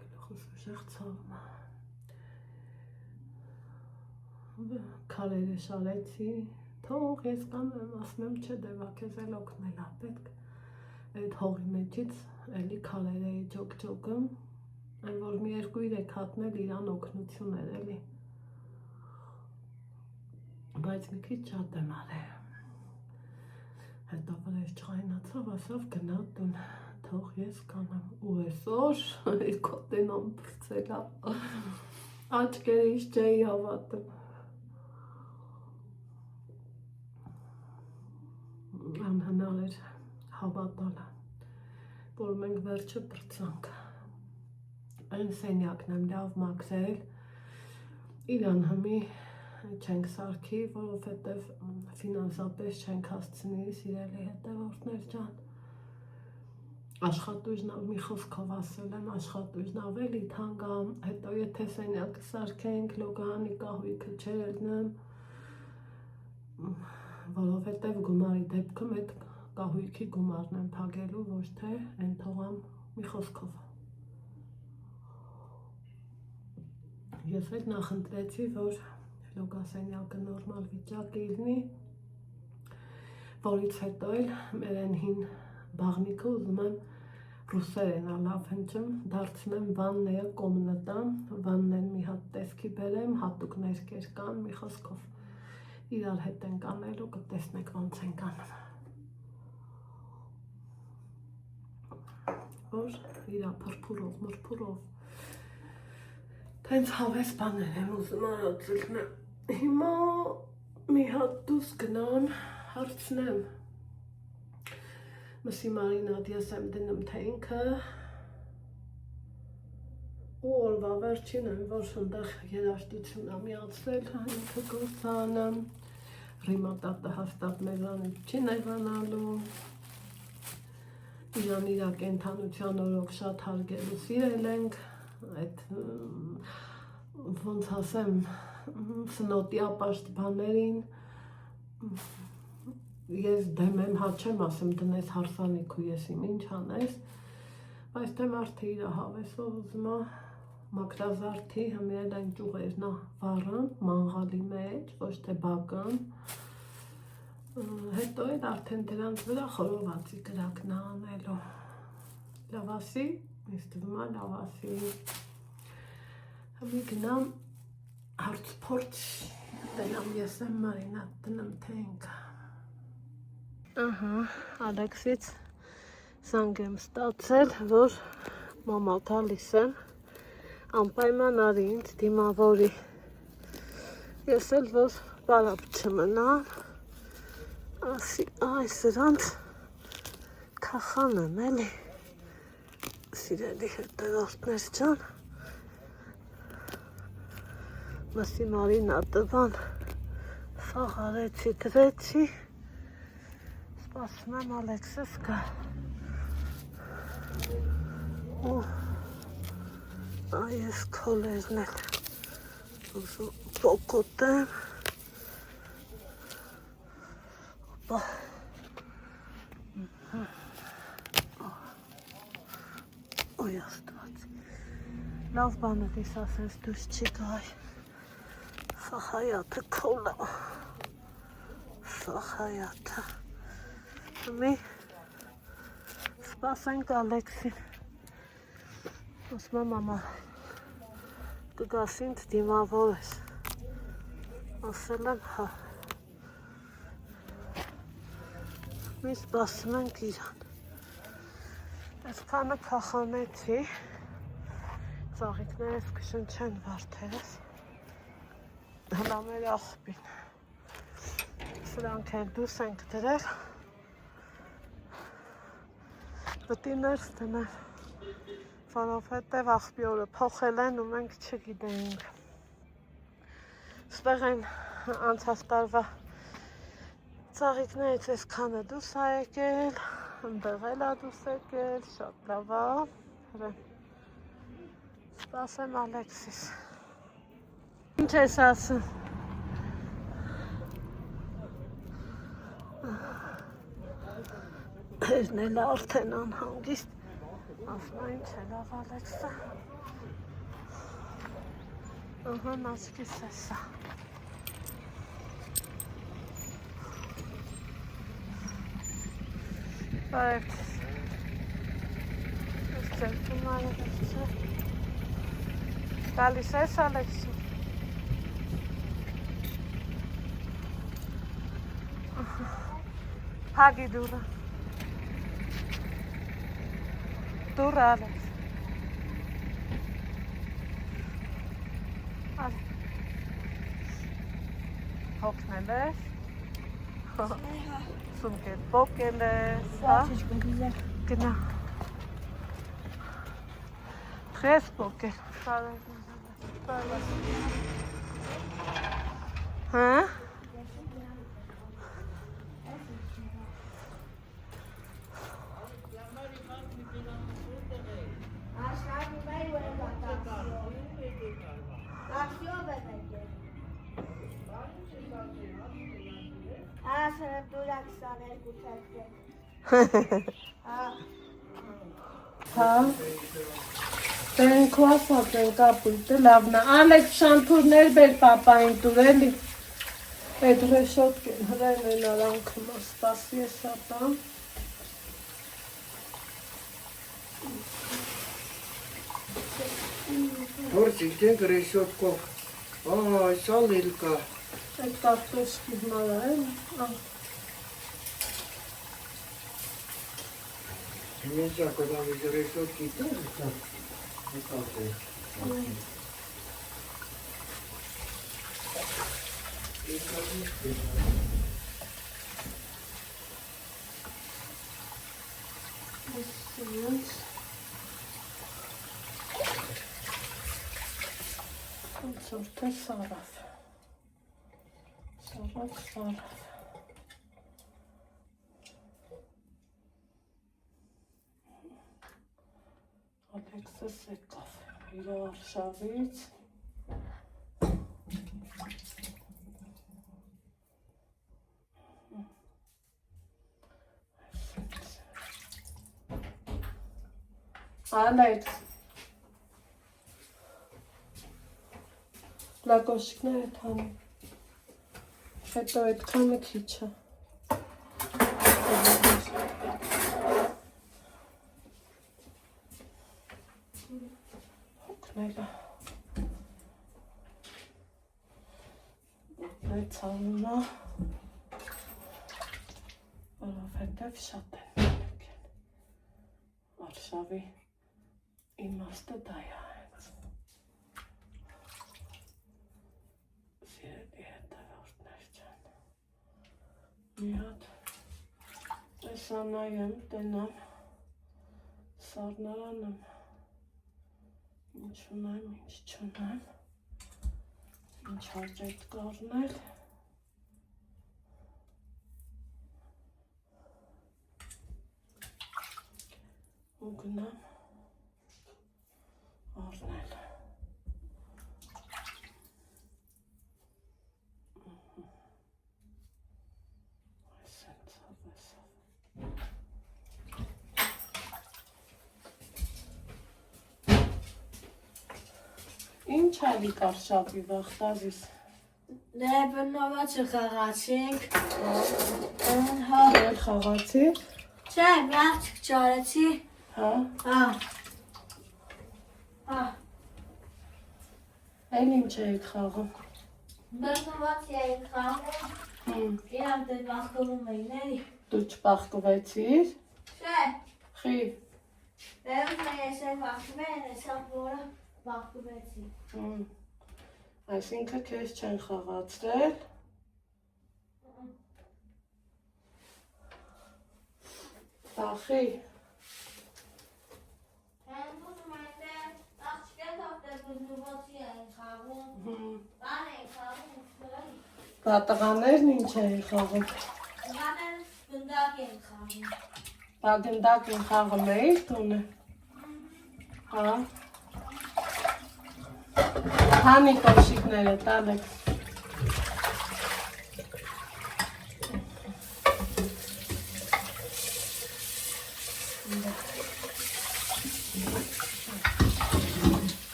[SPEAKER 1] գլուխս ուժեղ ցավում է, քարերը շարեցի, թող ես կանեմ, ասում եմ չէ դե վա քեզ էլ օգնել ա պետք, այդ հողի մեջից էլի քարեր էի ջոկ-ջոկում, այն որ մի 2-3 հատն էլ իրան օգնություն էր էլի, բայց մի քիչ շատ եմ արել, հետո վրեժ ջղայնացավ, ասավ գնա տուն, թող ես կանեմ, ու այսօր կոտենամ բրծել ա, աչքերիս չէի հավատում, անհնար էր հավատալը, որ մենք վերջը բրծանք, այն սենյակն եմ լավ մաքրել, իրան հիմի չենք սարքի, որովհետև ֆինանսապես չենք հասցնի սիրելի հետևորդներ ջան, աշխատուժն մի խոսքով ասել եմ, աշխատուժն ավելի թանկ ա, հետո եթե սենյակը սարքենք, լոգանի կահույքը չէր ելնեմ, որովհետև գումարի դեպքում այդ կահույքի գումարն եմ փակելու, ոչ թե այն թողամ մի խոսքով։ Ես էլ նախընտրեցի, որ լոգասենյակը նորմալ վիճակի լինի, որից հետո էլ մեր այն հին բաղնիքը ուզում եմ ռուսերեն լավ հնչում, դարձնեմ վաննեը կոմնտան, վաննեն մի հատ տեսքի բերեմ, հատուկ ներկեր կան, մի խոսքով իրար հետ ենք անելու, կտեսնեք ոնց ենք անում, որ իրա փրփուրով, տենց հավես բաներ եմ ուզում արածելնեմ, հիմա մի հատ դուս գնամ, հարցնեմ, մսի մարինատ ես եմ դնում թե ինքը, ու օրվա վերջին եմ, որ ընդեղ երաժշտություն ա միացրել, ինքը գործանը, ռիմատատը հաստատ մեզանից չի նեղանալու, իրան իրա կենթանության օրոք շատ հարգել ու սիրել ենք, այդ ոնց ասեմ, սնոտի ապաշտ բաներին, ես դեմ եմ, հա չեմ ասեմ դնես հարսանիք ու ես իմ ինչ անես, բայց թե մարդը իր հավեսով ուզում է մակրազարդի հմիրել այն ճուղերն է վառան, մանղալի մեջ, ոչ թե բական, հետո էլ արդեն դրանց վրա խորովածի կրակն է անելու, լավասի, ինձ թվում է լավասի, հմի գնամ հարց-փորձ դենամ ես եմ մարինատ տնեմ թե ինքը, Ալեքսից զանգ եմ ստացել, որ մամա գալիս եմ, Անպայման արի ինձ դիմավորի։ Ես էլ որ բարապ չմնամ, ասի այ սրանց քախան եմ էլի, սիրելի հետևորդներ ջան, մսի Մարինա տվան, սաղ արեցի, դրեցի, սպասում եմ Ալեքսս գա, ու այ ես քոլերն էլ ուզում պոկոտեմ, օպա, Ոյ աստված, լավ բանդ ես ասես դուս չի գայ, սա հայաթը քոլա, սա հայաթը, մի սպասենք Ալեքսին, ասում եմ ամա, կգաս ինձ դիմավոր ես, ասել եմ հա, մի սպասում ենք իրան, այսքանը քախանեցի, ծաղիկներս կշնչեն վարդերս, հլա մեր աղբին, սրանք էլ դուս ենք դրել, պտի ներս դնել, որովհետև աղբի օրը փոխել են ու մենք չգիտենք, ստեղ են անցած տարվա ծաղիկներից այսքանը դուս ա եկել, ընդեղ էլ ա դուս եկել, շատ լավ ա, սպասեմ Ալեքսիս, ինչ ես ասում, հերն էլ արդեն անհանգիստ, ասում ինչ է լավ Ալեքսը, ըհը նացկիս է սա, Բարև ձեզ, ես ձերքում Ալեքս է, գալիս ես Ալեքսում, հագի դուրը, դուրը Ալեքս, հոգնել ես, Սումքեր պոկել ես, հա, գնա, խես պոկել, հա, հա, տենքու ասած են կապույտը լավն է, Ալեքս շամփուրներ բեր պապային տուր էլի, այդ ռեշոտկեն հրեն են արանքում ասպասի ես ապան,
[SPEAKER 3] Որ զիտենք ռեշոտկով, սալ էլ կա,
[SPEAKER 1] այդ կարտոշկի հմարա էլ,
[SPEAKER 3] Հենեսա կոդամ իզ ռեշոտկի տեղ,
[SPEAKER 1] Սորթը սարավ, Ալեքսս եկավ իր արշավից, Ալեքս, լակոշիկները թանում, հետո այդ կանը քիչ է, հոգները, ցանունա, որովհետև շատ են եկել, արշավի իմաստը դա է հենց, Մի հատ տեսանայեմ, տենամ, սառնարանեմ, ինչ ունեմ, ինչ չունեմ, ինչ հաճետ կարնել, ու գնամ առնել։ Ինչ ալի կար շապի վաղտազիս։
[SPEAKER 2] Դե բնովածը խաղացինք։
[SPEAKER 1] Հա, էլ խաղացի։
[SPEAKER 2] Չէ, մեղք չարեցի։
[SPEAKER 1] Հա, էլ ինչ էիք խաղում։
[SPEAKER 2] Բնովածի էին խաղում։ Իրանք դե բախկվում էին էլի։
[SPEAKER 1] Դու չպախկվեցիր։
[SPEAKER 2] Չէ,
[SPEAKER 1] Խի։
[SPEAKER 2] դերում ես էլ բախկվում են, եսավ որը բախկվեցի։
[SPEAKER 1] Այսինքն քեզ չեն խաղացրել։ Տախի։
[SPEAKER 2] Հեն բուզում են դեր, աղջկետ հովտեր բնովածի էին խաղում։ Բան էին խաղում, ուստորի։
[SPEAKER 1] Բա տղաներն ինչ էին խաղում։
[SPEAKER 2] Բաներ գնդակ էին խաղում։
[SPEAKER 1] Բա գնդակին խաղում էիր տունը։ Հա։ Հանի կոշիկները տալեք։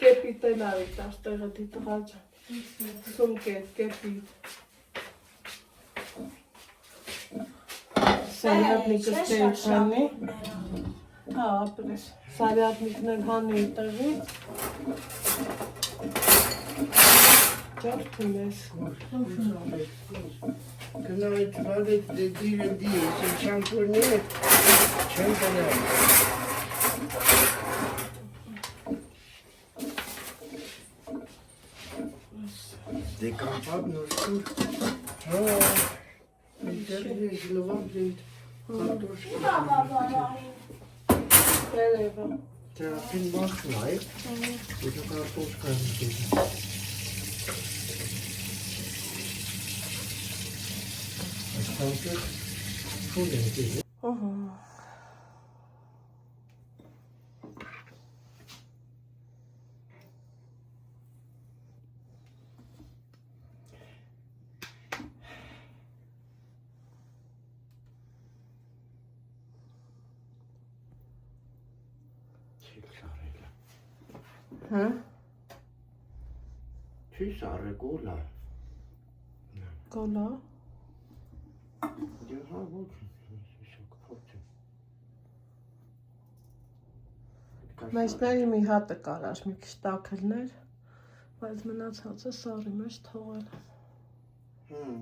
[SPEAKER 1] Կեպիտ էլ արիք տաշտեղը դիտղաճ, սումկետ, կեպիտ, սարյատնիկս կեիք հանի, հա ապրես, սարյատնիկն էլ հանի տեղից, ճարդում ես,
[SPEAKER 3] Գնայց վարեց դիրը դիրը, շամպուրները չեն գնալ։ Դե կամպապ նորսուր, հա, դեր ես լվամ դեիտ, կարտոշ
[SPEAKER 1] երևա,
[SPEAKER 3] դե ապին բախն այ, դե կարտոշ կազի դեիտ։ Այսքանքեր շուն են դեիտ։
[SPEAKER 1] Հա,
[SPEAKER 3] Չի սարը գոլա։
[SPEAKER 1] գոլա,
[SPEAKER 3] Դե հա ոչ, շոկ փոքր։
[SPEAKER 1] մեջների մի հատը կարար, մի քիչ տաքելներ, բայց մնացածը սարի մեջ թողել եմ։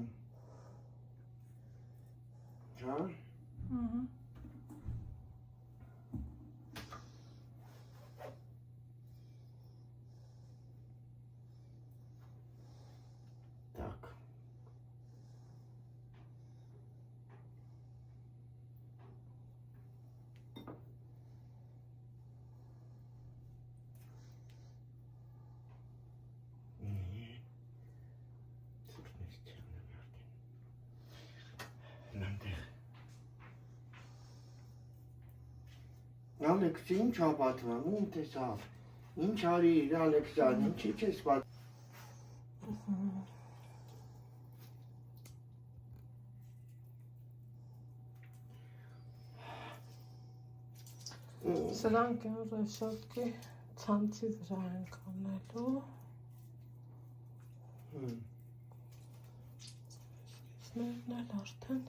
[SPEAKER 3] Հա։ Так. Ալեքս, ինչ ա պատմում, ում տեսավ, ինչ արիր Ալեքսան, ինչի չես պատմում։
[SPEAKER 1] Սրանք են ռեշոտկի ցանցի վրա ենք անելու։ Սներն էլ արդեն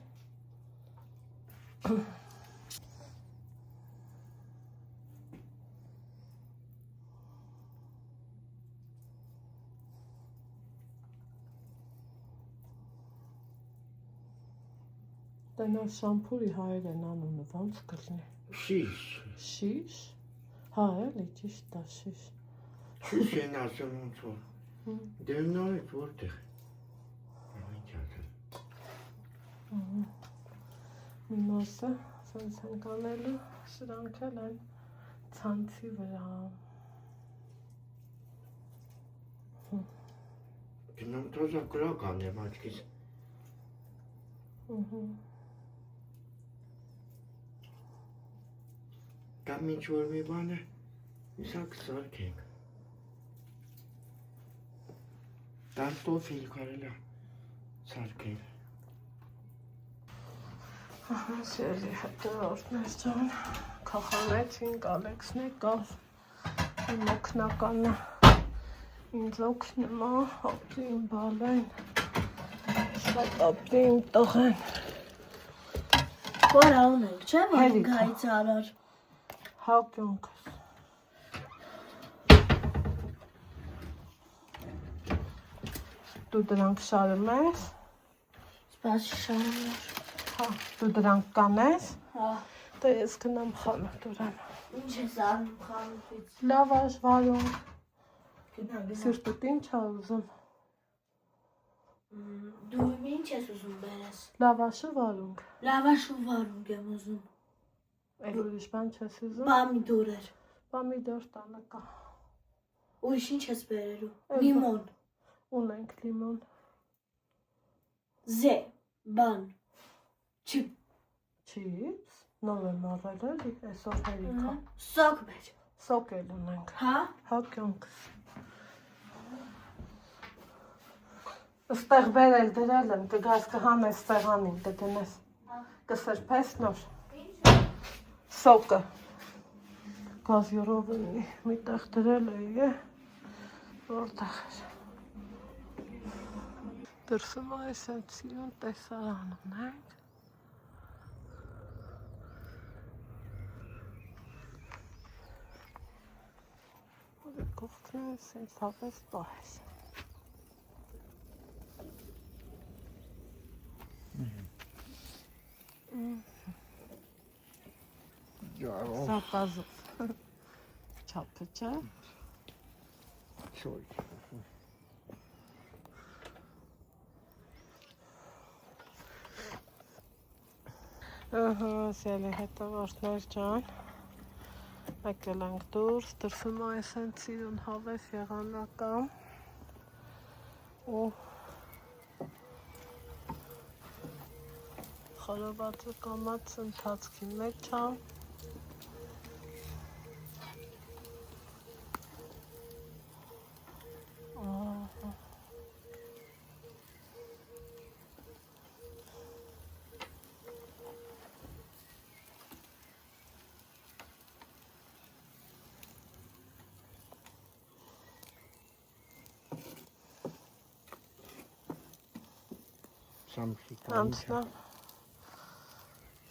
[SPEAKER 1] Տենա շամփուրի հայերեն անունը ոնց կլինի։
[SPEAKER 3] Շիշ։
[SPEAKER 1] Շիշ։ Հա, էլի ճիշտ է շիշ։
[SPEAKER 3] Շիշ են ասում ոնց որ։ Դե նորից որտեղ։
[SPEAKER 1] Մի մասը սենց ենք անելու, սրանք էլ են ցանցի վրա։
[SPEAKER 3] Գնամ թոզա կրակ անեմ աչքիս։ Կամ ինչ-որ մի բան է, իսա կսարքենք։ Տարտոֆիլ կարել է սարքենք։
[SPEAKER 1] Սիրելի հետևորդներ ջան, քախանեցինք, Ալեքսն եկավ, իմ օգնականը, ինձ օգնում է, ապրի իմ բալեն, շատ ապրի իմ տղեն։
[SPEAKER 2] Որ ունենք, չէ՞ որ գայց արար։
[SPEAKER 1] Հա կյանքս։ Դու դրանք շարում ես։
[SPEAKER 2] Սպաս շարում ես։
[SPEAKER 1] Հա, դու դրանք կանես։
[SPEAKER 2] Հա։
[SPEAKER 1] Դե ես գնամ խանութ ուրեմ։
[SPEAKER 2] Ինչ ես անում խանութից։
[SPEAKER 1] Լավաշ վարում։
[SPEAKER 2] Գնա։
[SPEAKER 1] Սիրտդ ինչ ա ուզում։
[SPEAKER 2] Դու ինչ ես ուզում բերես։
[SPEAKER 1] Լավաշը վարունք։
[SPEAKER 2] Լավաշ ու վարունգ եմ ուզում։
[SPEAKER 1] Էլ ուրիշ բան չես ուզում։
[SPEAKER 2] Պամիդորեր։
[SPEAKER 1] Պամիդոր տանը կա։
[SPEAKER 2] Ուրիշ ինչ ես բերելու։ Լիմոն։
[SPEAKER 1] Ունենք լիմոն։
[SPEAKER 2] Զե, բան։ Չիպ։
[SPEAKER 1] Չիպս։ Նոր եմ առել էլի, այսօր հերիքա։
[SPEAKER 2] Սոկ բեր։
[SPEAKER 1] Սոկ էլ ունենք։
[SPEAKER 2] Հա։
[SPEAKER 1] Հա կյանքս։ Ստեղ բերել դրել եմ, կգաս կհանես սեղանին, կդնես, կսրբես նոր, սոկը, գազյորով մի տեղ դրել էի է, որտեղ էր, դրսում այս այդ սիրուն տեսարան ունենք, որը կողքն է սենց հապես պահես, Սապազով չապը չէ։
[SPEAKER 3] Շոյ։
[SPEAKER 1] Սիրելի հետևորդներ ջան, եկել ենք դուրս, դրսում այս են սիրուն հավես եղանակամ ու խորովածը կամաց ընթացքի մեջ եմ անցնամ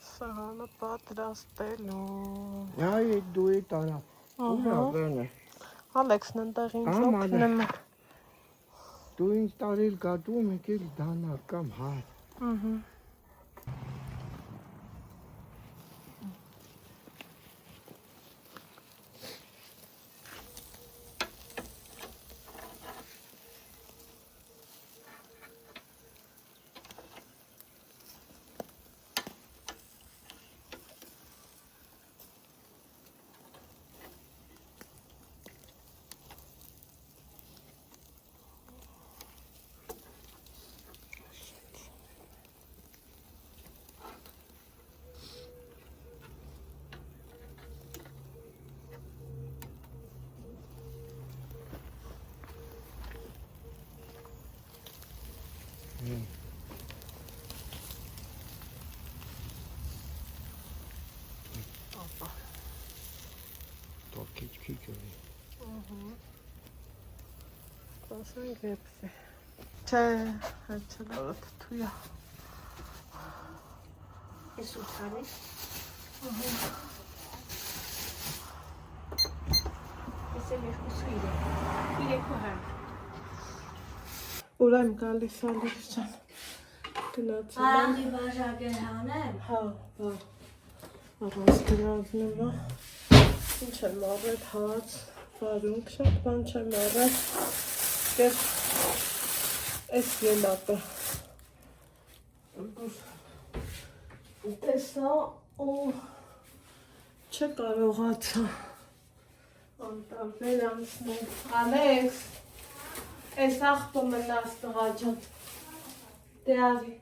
[SPEAKER 1] սեղանը պատրաստելու։
[SPEAKER 3] Այ դու էդ արա։ Ուրա բանը։
[SPEAKER 1] Ալեքսն ընտեղ ինձ օգնում է։
[SPEAKER 3] Դու ինձ տարել գատում եկել դանար կամ հար։ Քիչ ունի։
[SPEAKER 1] Ասենք եփսի։ Չէ, այդ չլավը թույա։
[SPEAKER 2] Ես ուտանի։ Ես եմ երկուսու իրեք ու հար։
[SPEAKER 1] Ուր եմ գալիս Ալեքս ջան։ Գնացել եմ։
[SPEAKER 2] Բարանդի բաժակեր հանեմ։
[SPEAKER 1] Հա, բա։ Առանց գրավնումը։ Ինչ եմ առել հաց, վարունգ, շատ բան չեմ առել։ Կեր այս ելակը։ Տեսա ու չկարողացա անտարբեր անցնել։ Ալեքս, այս աղբը մնաց տղա ջան։ Դե արի։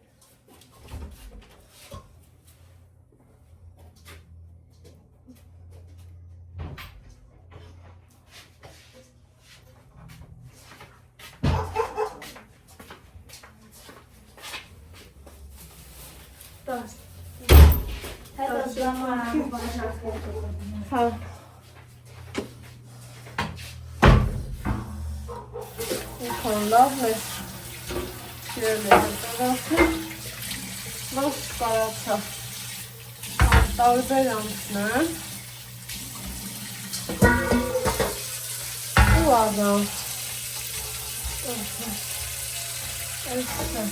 [SPEAKER 1] Տաս։
[SPEAKER 2] Հետո դրամարան բաժակեր կգտնեմ։
[SPEAKER 1] Հա։ Ինքան լավն է։ Սիրել է հետևացը։ Ոչ կարացա։ Տարբեր անցնեմ։ Ու աղա։ Այս է։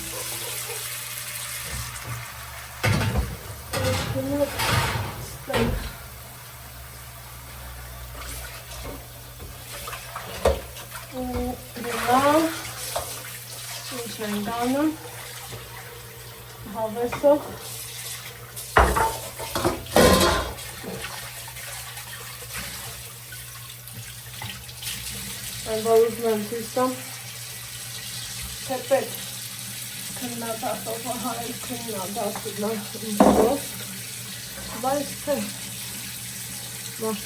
[SPEAKER 1] Ինչ ենք անում, հավեսով այն որ ուզում եմ ցույց տամ, թե պետք քննադատողը հայ քննադատում ինձով, բայց թե մարդ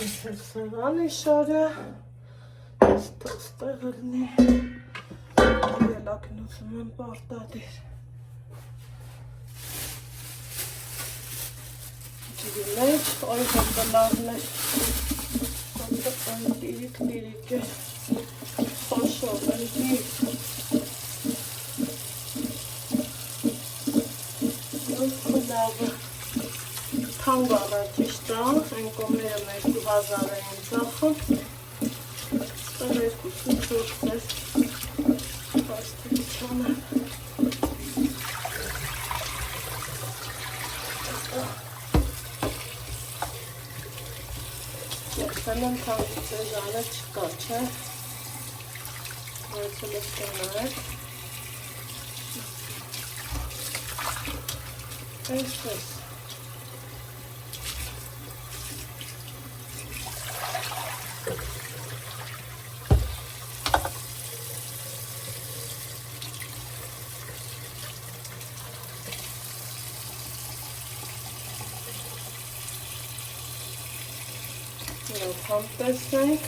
[SPEAKER 1] այս է սեղանի շորը, ստեղ լնի, ելակն ուզում եմ պարտադիր։ Ջիրի մեջ, օրիքով կլավն է, տիրիկ է, խոշով ընկի, լավը, թանկ առաջիշտ է, այն կոմերը մեր բազար էին ծախում, ստեղ երկուսու ծորձեր, պաստիլիչանը, Սենեմ թանկի ծեզանը չկա, չէ, որցել ես կնայեք, այս ես, համտեսնենք,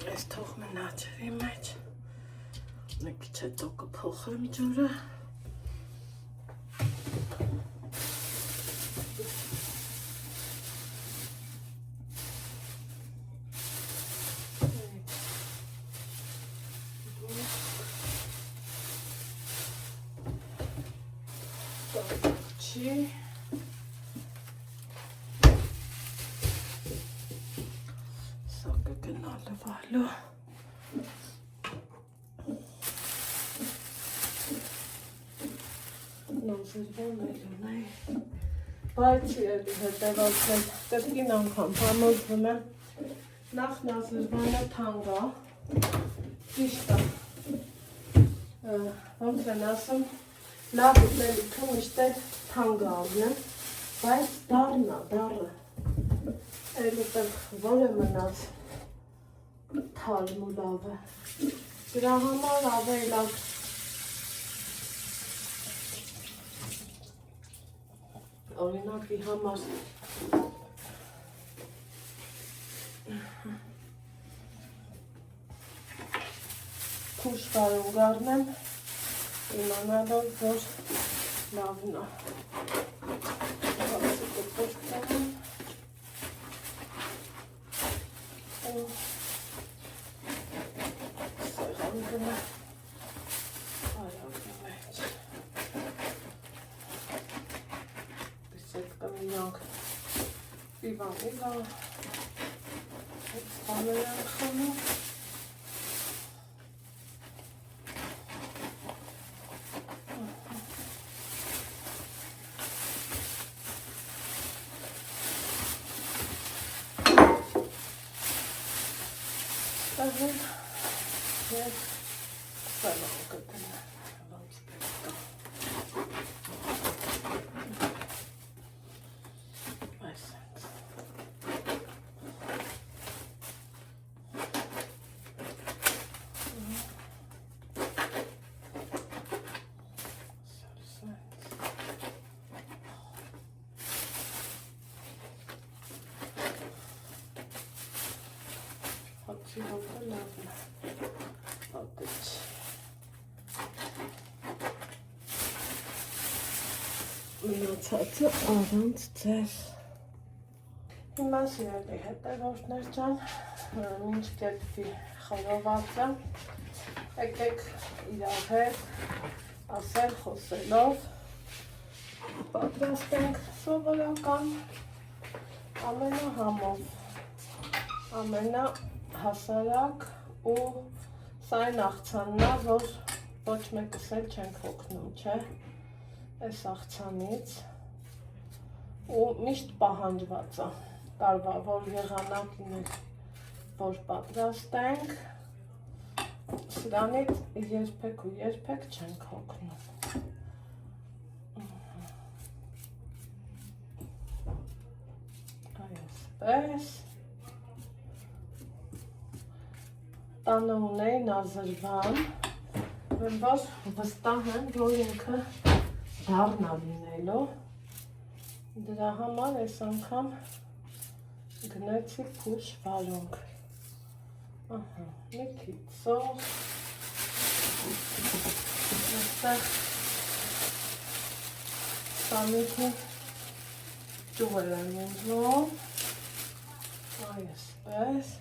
[SPEAKER 1] այս թող մնա ջրի մեջ, մի քիչ հետո կփոխեմ ջուրը, Սա կգնա լվալու, նոզրվան էլ ունայի, բայց իրելի հետևացել, կրկին անգամ համոզվում եմ, նախ նազրվանը թանգա, ճիշտ է, ոնց են ասում, լավ ուտելիքը միշտ է թանգա ալնեմ, բայց դառնա, դառը, էլ ուտել որ է մնաց թալմ ու լավ է, դրա համար ավելակ օրինակի համար քուշ վարունգ առնեմ, իմանալով, որ լավն է։ Բացի կպրտեմ ու սեղան գնա։ իրանք իվա բաներ են խմում Ստեղին և սալան կտնը ոնց պետք է Հացի հոտը լավն է, պատիչ։ Մնացածը առանց ձեզ։ Հիմա սիրելի հետևորդներ ջան, մինչ կերպի խորովածը, եկեք իրար հետ ասել խոսելով, պատրաստենք սովորական ամենահամով, ամենահասարակ ու սա այն աղցանն է, որ ոչ մեկս էլ չենք հոգնում, չէ, այս աղցանից ու միշտ պահանջված է, տարվա, որ եղանակ լինել, որ պատրաստենք, սրանից երբեք ու երբեք չենք հոգնում։ Այսպես տանը ունեին ազրվան, որ վստահ եմ, որ ինքը դառնա լինելու, դրա համար այս անգամ գնեցի փուշ վարունգ, մի քիչ սոս, այստեղ սամիթի ճուղեր եմ ուզում, այսպես,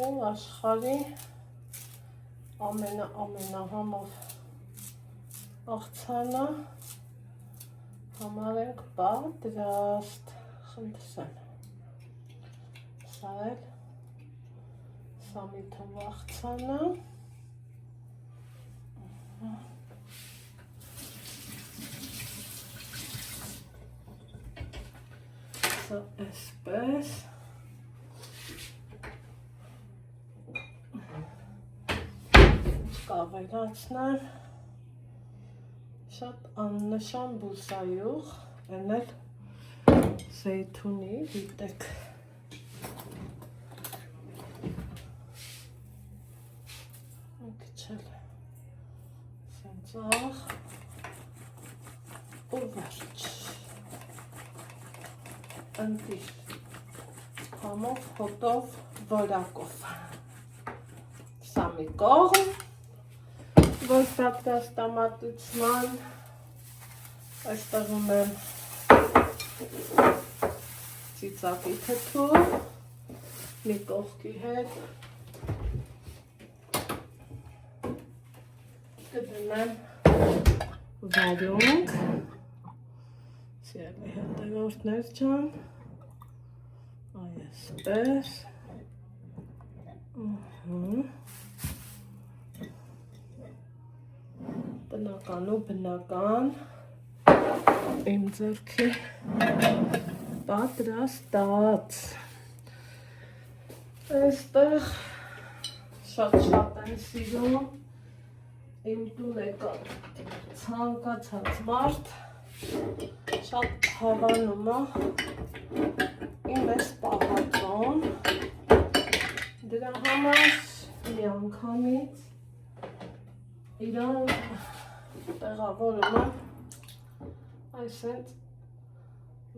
[SPEAKER 1] ու աշխարհի ամենահամով աղցանը համարենք պատրաստ, խնդրեմ, սա էլ սամիթով աղցանը, սա այսպես, կավելացնեմ, շատ աննշան բուսայուղ, են էլ զեյթունի, դիտեք, քիչ էլ սենց աղ ու վերջ, ընտիր, համով, հոտով, որակով, սա մի կողմ, որ պատրաստամատության այստեղ ունեմ ծիծաղի թթու, մի կողքի հետ կդնեմ վարունգ, սիրելի հետևորդներ ջան, այսպես, բնական ու բնական իմ ձեռքի պատրաստած, այստեղ շատ են սիրում, իմ տուն եկան ցանկացած մարդ, շատ հավանում է իմ այս պահածոն, դրա համար մի անգամից իրան տեղավորում եմ այսենց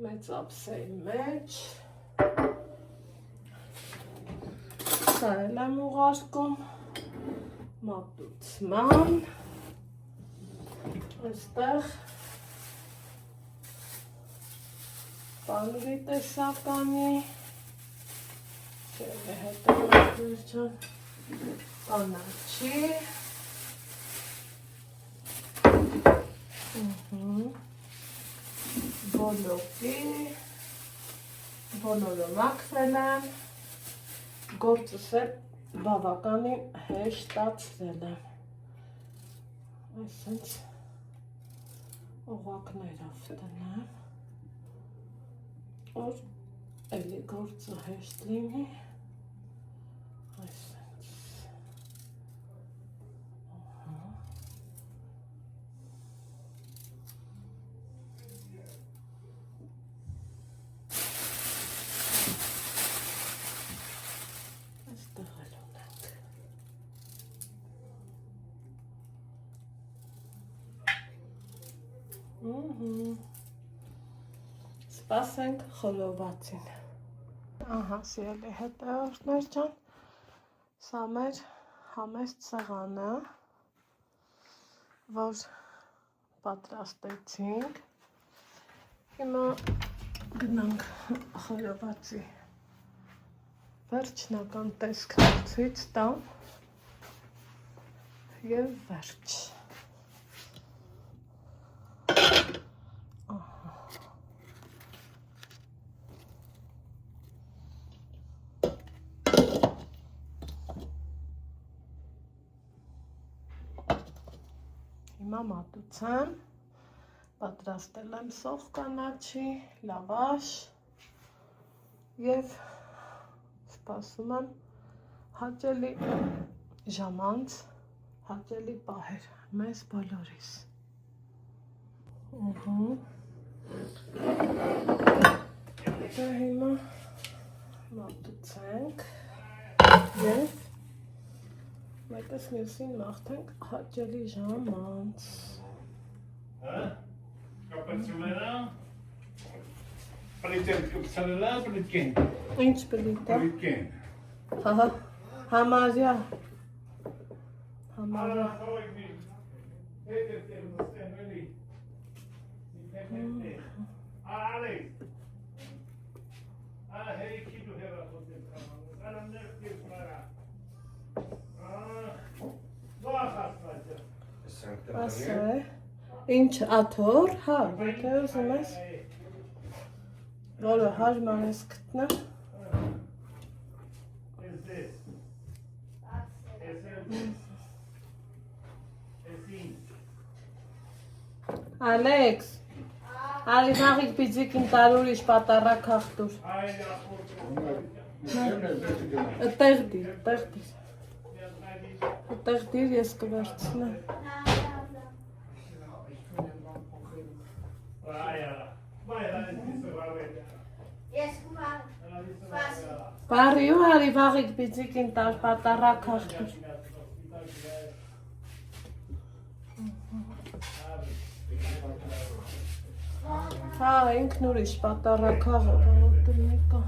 [SPEAKER 1] մեծ ափսեի մեջ, սա էլ եմ ուղարկում մատուցման, այստեղ պանրի տեսականի, հետևորդներ կանաչի, բոլոկի, բոլորը մաքրել եմ, գործս էլ բավականին հեշտացրել եմ, այսինչ օղակներով տնեմ, որ էլի գործը հեշտ լինի, այսինչ Սպասենք խորովածին։ Ահա, սիրելի հետևորդներ ջան, սա մեր համեստ սեղանը, որ պատրաստեցինք։ Հիմա գնանք խորովածի վերջնական տեսքն ցույց տամ եւ վերջ։ Հիմա մատուցեմ, պատրաստել եմ սոխ կանաչի, լավաշ և սպասում եմ հաճելի ժամանց, հաճելի պահեր մեզ բոլորիս։ Դե հիմա մատուցենք և մեկս մյուսին մաղթենք հաճելի ժամանց։
[SPEAKER 5] Կապացումենա, պլիտեն կպցանելա, պլիտկեն։
[SPEAKER 1] Ինչ պլիտա։
[SPEAKER 5] Պլիտկեն։
[SPEAKER 1] Համարյա։ Ասա է, ինչ աթոր, հա, եթե ուզում ես, որը հարմար ես գտնեմ, Ալեքս, արի նախիկ պիձիկին տարուրիշ պատարակ հաղթուր, տեղ դիր ես կվերցնեմ, Բարի ու հարի վաղիկ պիձիկին տար պատարակ հաղթուր, հա, ինքն ուրիշ պատարակ հաղթուր, նիկա,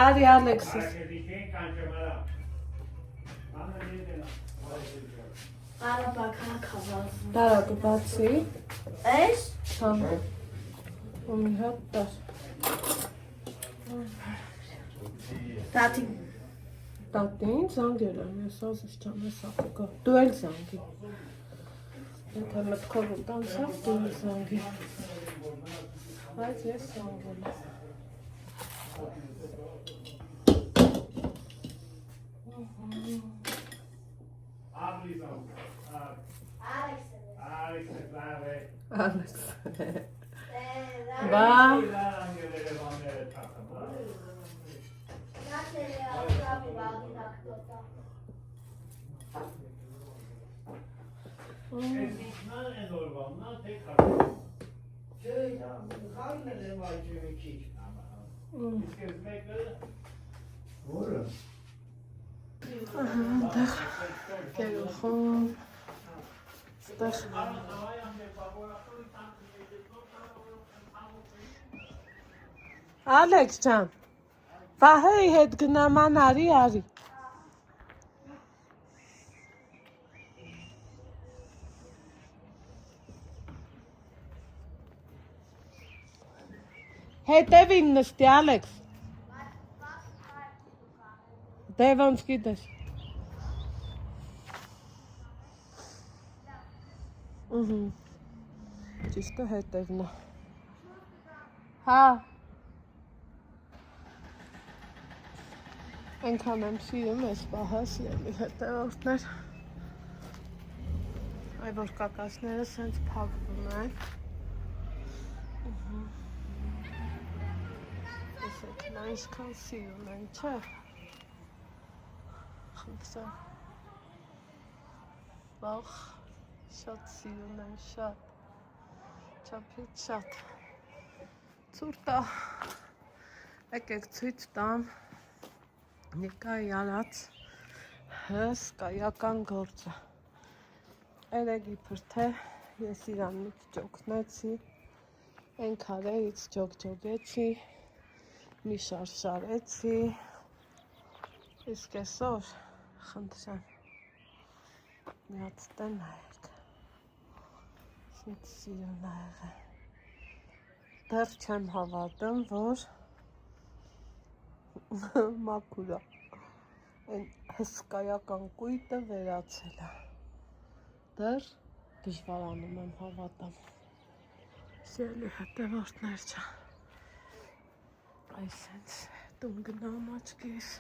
[SPEAKER 1] արի Ալեքսիս, Տարակը բացի,
[SPEAKER 2] Էս?
[SPEAKER 1] հա, ու մի հատ տար,
[SPEAKER 2] Տատի
[SPEAKER 1] տատին զանգել եմ, ես ասես չամ ես աղկա, դու էլ զանգի, եթե մտքով ու տանցավ, դու էլ զանգի, բայց ես զանգել եմ, Ալեքս, բա, Այդեղ կերուխում, այդեղ Ալեքս ջան, Վահեի հետ գնաման արի, արի Հետևին նստի, Ալեքս Դե ոնց գիտես Ճիշտը հետևն է։ Հա։ Այնքան եմ սիրում ես պահը սիրելի հետևորդներ։ Այ որ կակասները սենց փակվում են։ Տեսեք, նա ինչքան սիրում են, չէ՞։ Խնդրեմ։ Բաղ, շատ սիրում են, շատ։ Չափից շատ։ Ցուրտ է։ Եկեք ցույց տամ Նիկայի արած հսկայական գործը։ Երեկ իբր թե ես իրան մի քիչ օգնեցի, այն քարերից ջոգջոգեցի, մի շարշարեցի, իսկ այսօր խնդրեմ մի հատ տեն նայեք, ինչ սիրուն ա եղել, դեռ չեմ հավատում, որ մաքուր ա, այն հսկայական կույտը վերացել ա, դեռ դժվարանում եմ հավատամ, սիրելի հետևորդներ չա, այսենց տուն գնամ աչքիս,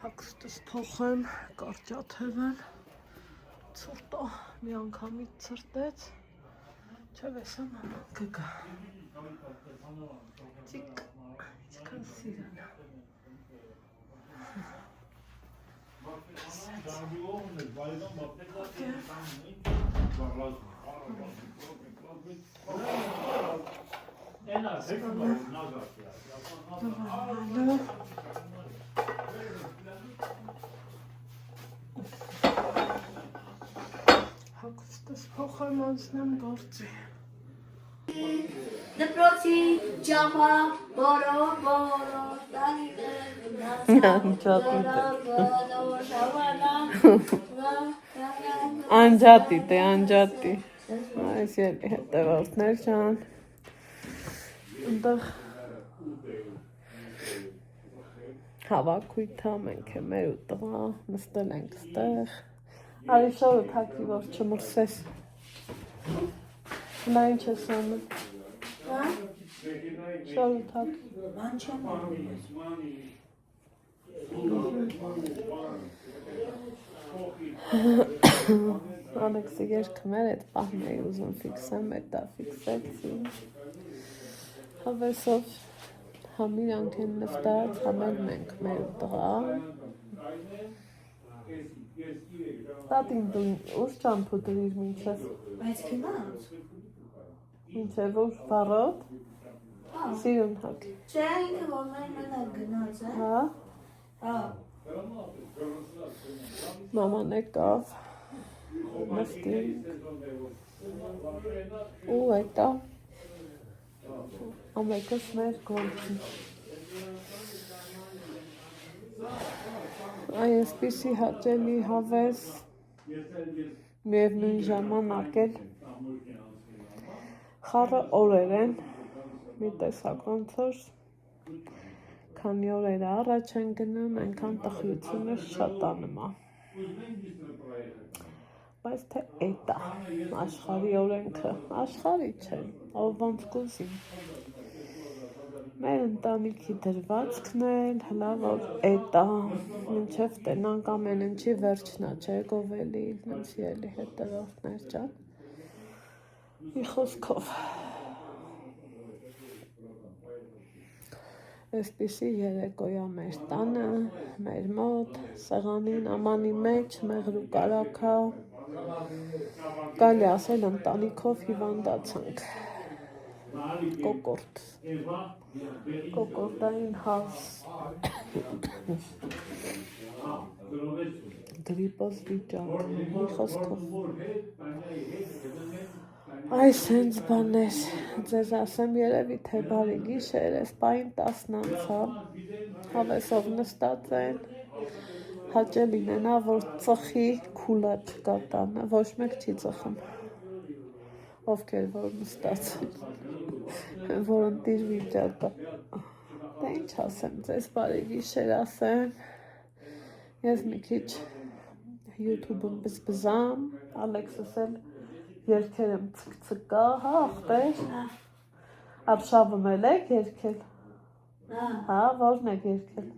[SPEAKER 1] հագուստս փոխեմ, կարճաթևեմ, ցուրտ ա, մի անգամից ցրտեց, չէ վեսա մաման կգա, ճիկ, ինչքան սիրուն ա, հագուստս փոխեմ անցնեմ գործի,
[SPEAKER 2] Դպրոցի ճամփա բորո
[SPEAKER 1] Անջատի, դե անջատի, այս ելի հետևորդներ չան, ընդեղ հավաքույթա, մենք է մեր ու տղա, նստել ենք ստեղ, արի շորը թակի, որ չմրսես, նա ինչ ես անում, շորը թակի,
[SPEAKER 2] Ման չեմ
[SPEAKER 1] Ալեքսի երկմեր էդ պահն էի ուզում ֆիքսեմ, էտա ֆիքսեցի, հավեսով համ իրանք են նստած, համ էլ մենք մեր ու տղա, տատին դու ուր ճամփու դրիր մինչև,
[SPEAKER 2] Բայց գնաց
[SPEAKER 1] մինչև ուր վառոտ, սիրուն հակ,
[SPEAKER 2] Չէ ինքը որ մեր մենակ գնաց է
[SPEAKER 1] հա,
[SPEAKER 2] Հա
[SPEAKER 1] մաման եկավ, նստինք, ու էտա, ամեկս մեր գործի, այ այսպիսի հաճելի հավես, միևնույն ժամանակ էլ, խառը օրեր են, մի տեսակ ոնց որ, քանի օրեր առաջ են գնում, այնքան տխրությունը շատանում ա, բայց թե էտա, աշխարհի օրենքը, աշխարհի չէ, ով ոնց կուզի, մեր ընտանիքի դրվածքն էլ, հլա որ էտա, մինչև տենանք ամեն ինչի վերջնա չէ գովելի, նենց ելի հետևորդներ ճան, մի խոսքով, այսպիսի երեկոյա մեր տանը, մեր մոտ, սեղանին ամանի մեջ, մեղրու կարակա, կարելի ասել ընտանիքով հիվանդացանք, կոկորտ, կոկորտային հազ, գրիպոզ վիճակ, մի խոսքով, այս հենց բաներ, ձեզ ասեմ երևի թե բարի գիշեր, ես պային 10 անցա, հավեսով նստած են, հաճելին են, որ ծխի քուլա չկա տանը, ոչ մեկ չի ծխում, ովքեր որ նստած են, որ ընտիր վիճակը, դա ինչ ասեմ, ձեզ բարի գիշեր ասեմ, ես մի քիչ YouTube-ում բզբզամ, Ալեքսս էլ Երկել եմ ցկցկա, հա, ախպեր։ Ապշավում էլ եք երկել։ Հա, որն եք երկել։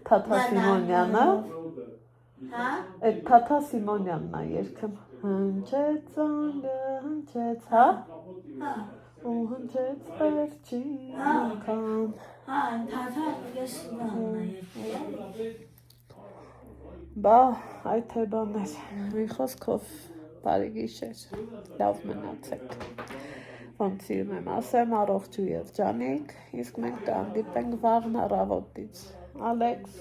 [SPEAKER 1] Թաթա Սիմոնյանը։
[SPEAKER 2] Հա?
[SPEAKER 1] Այդ Թաթա Սիմոնյանն է երկում։ Հնչեց անգը, հնչեց, հա։ Ու հնչեց վերջին անգամ։
[SPEAKER 2] Հա, թաթա ես
[SPEAKER 1] Բա, այդ թե բաներ, մի խոսքով բարի գիշեր, լավ մնացեք, ոնց սիրում եմ ասեմ, առողջ ու երջանիկ, իսկ մենք կհանդիպենք վաղն առավոտից, Ալեքս,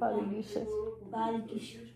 [SPEAKER 1] բարի գիշեր։
[SPEAKER 2] Բարի գիշեր։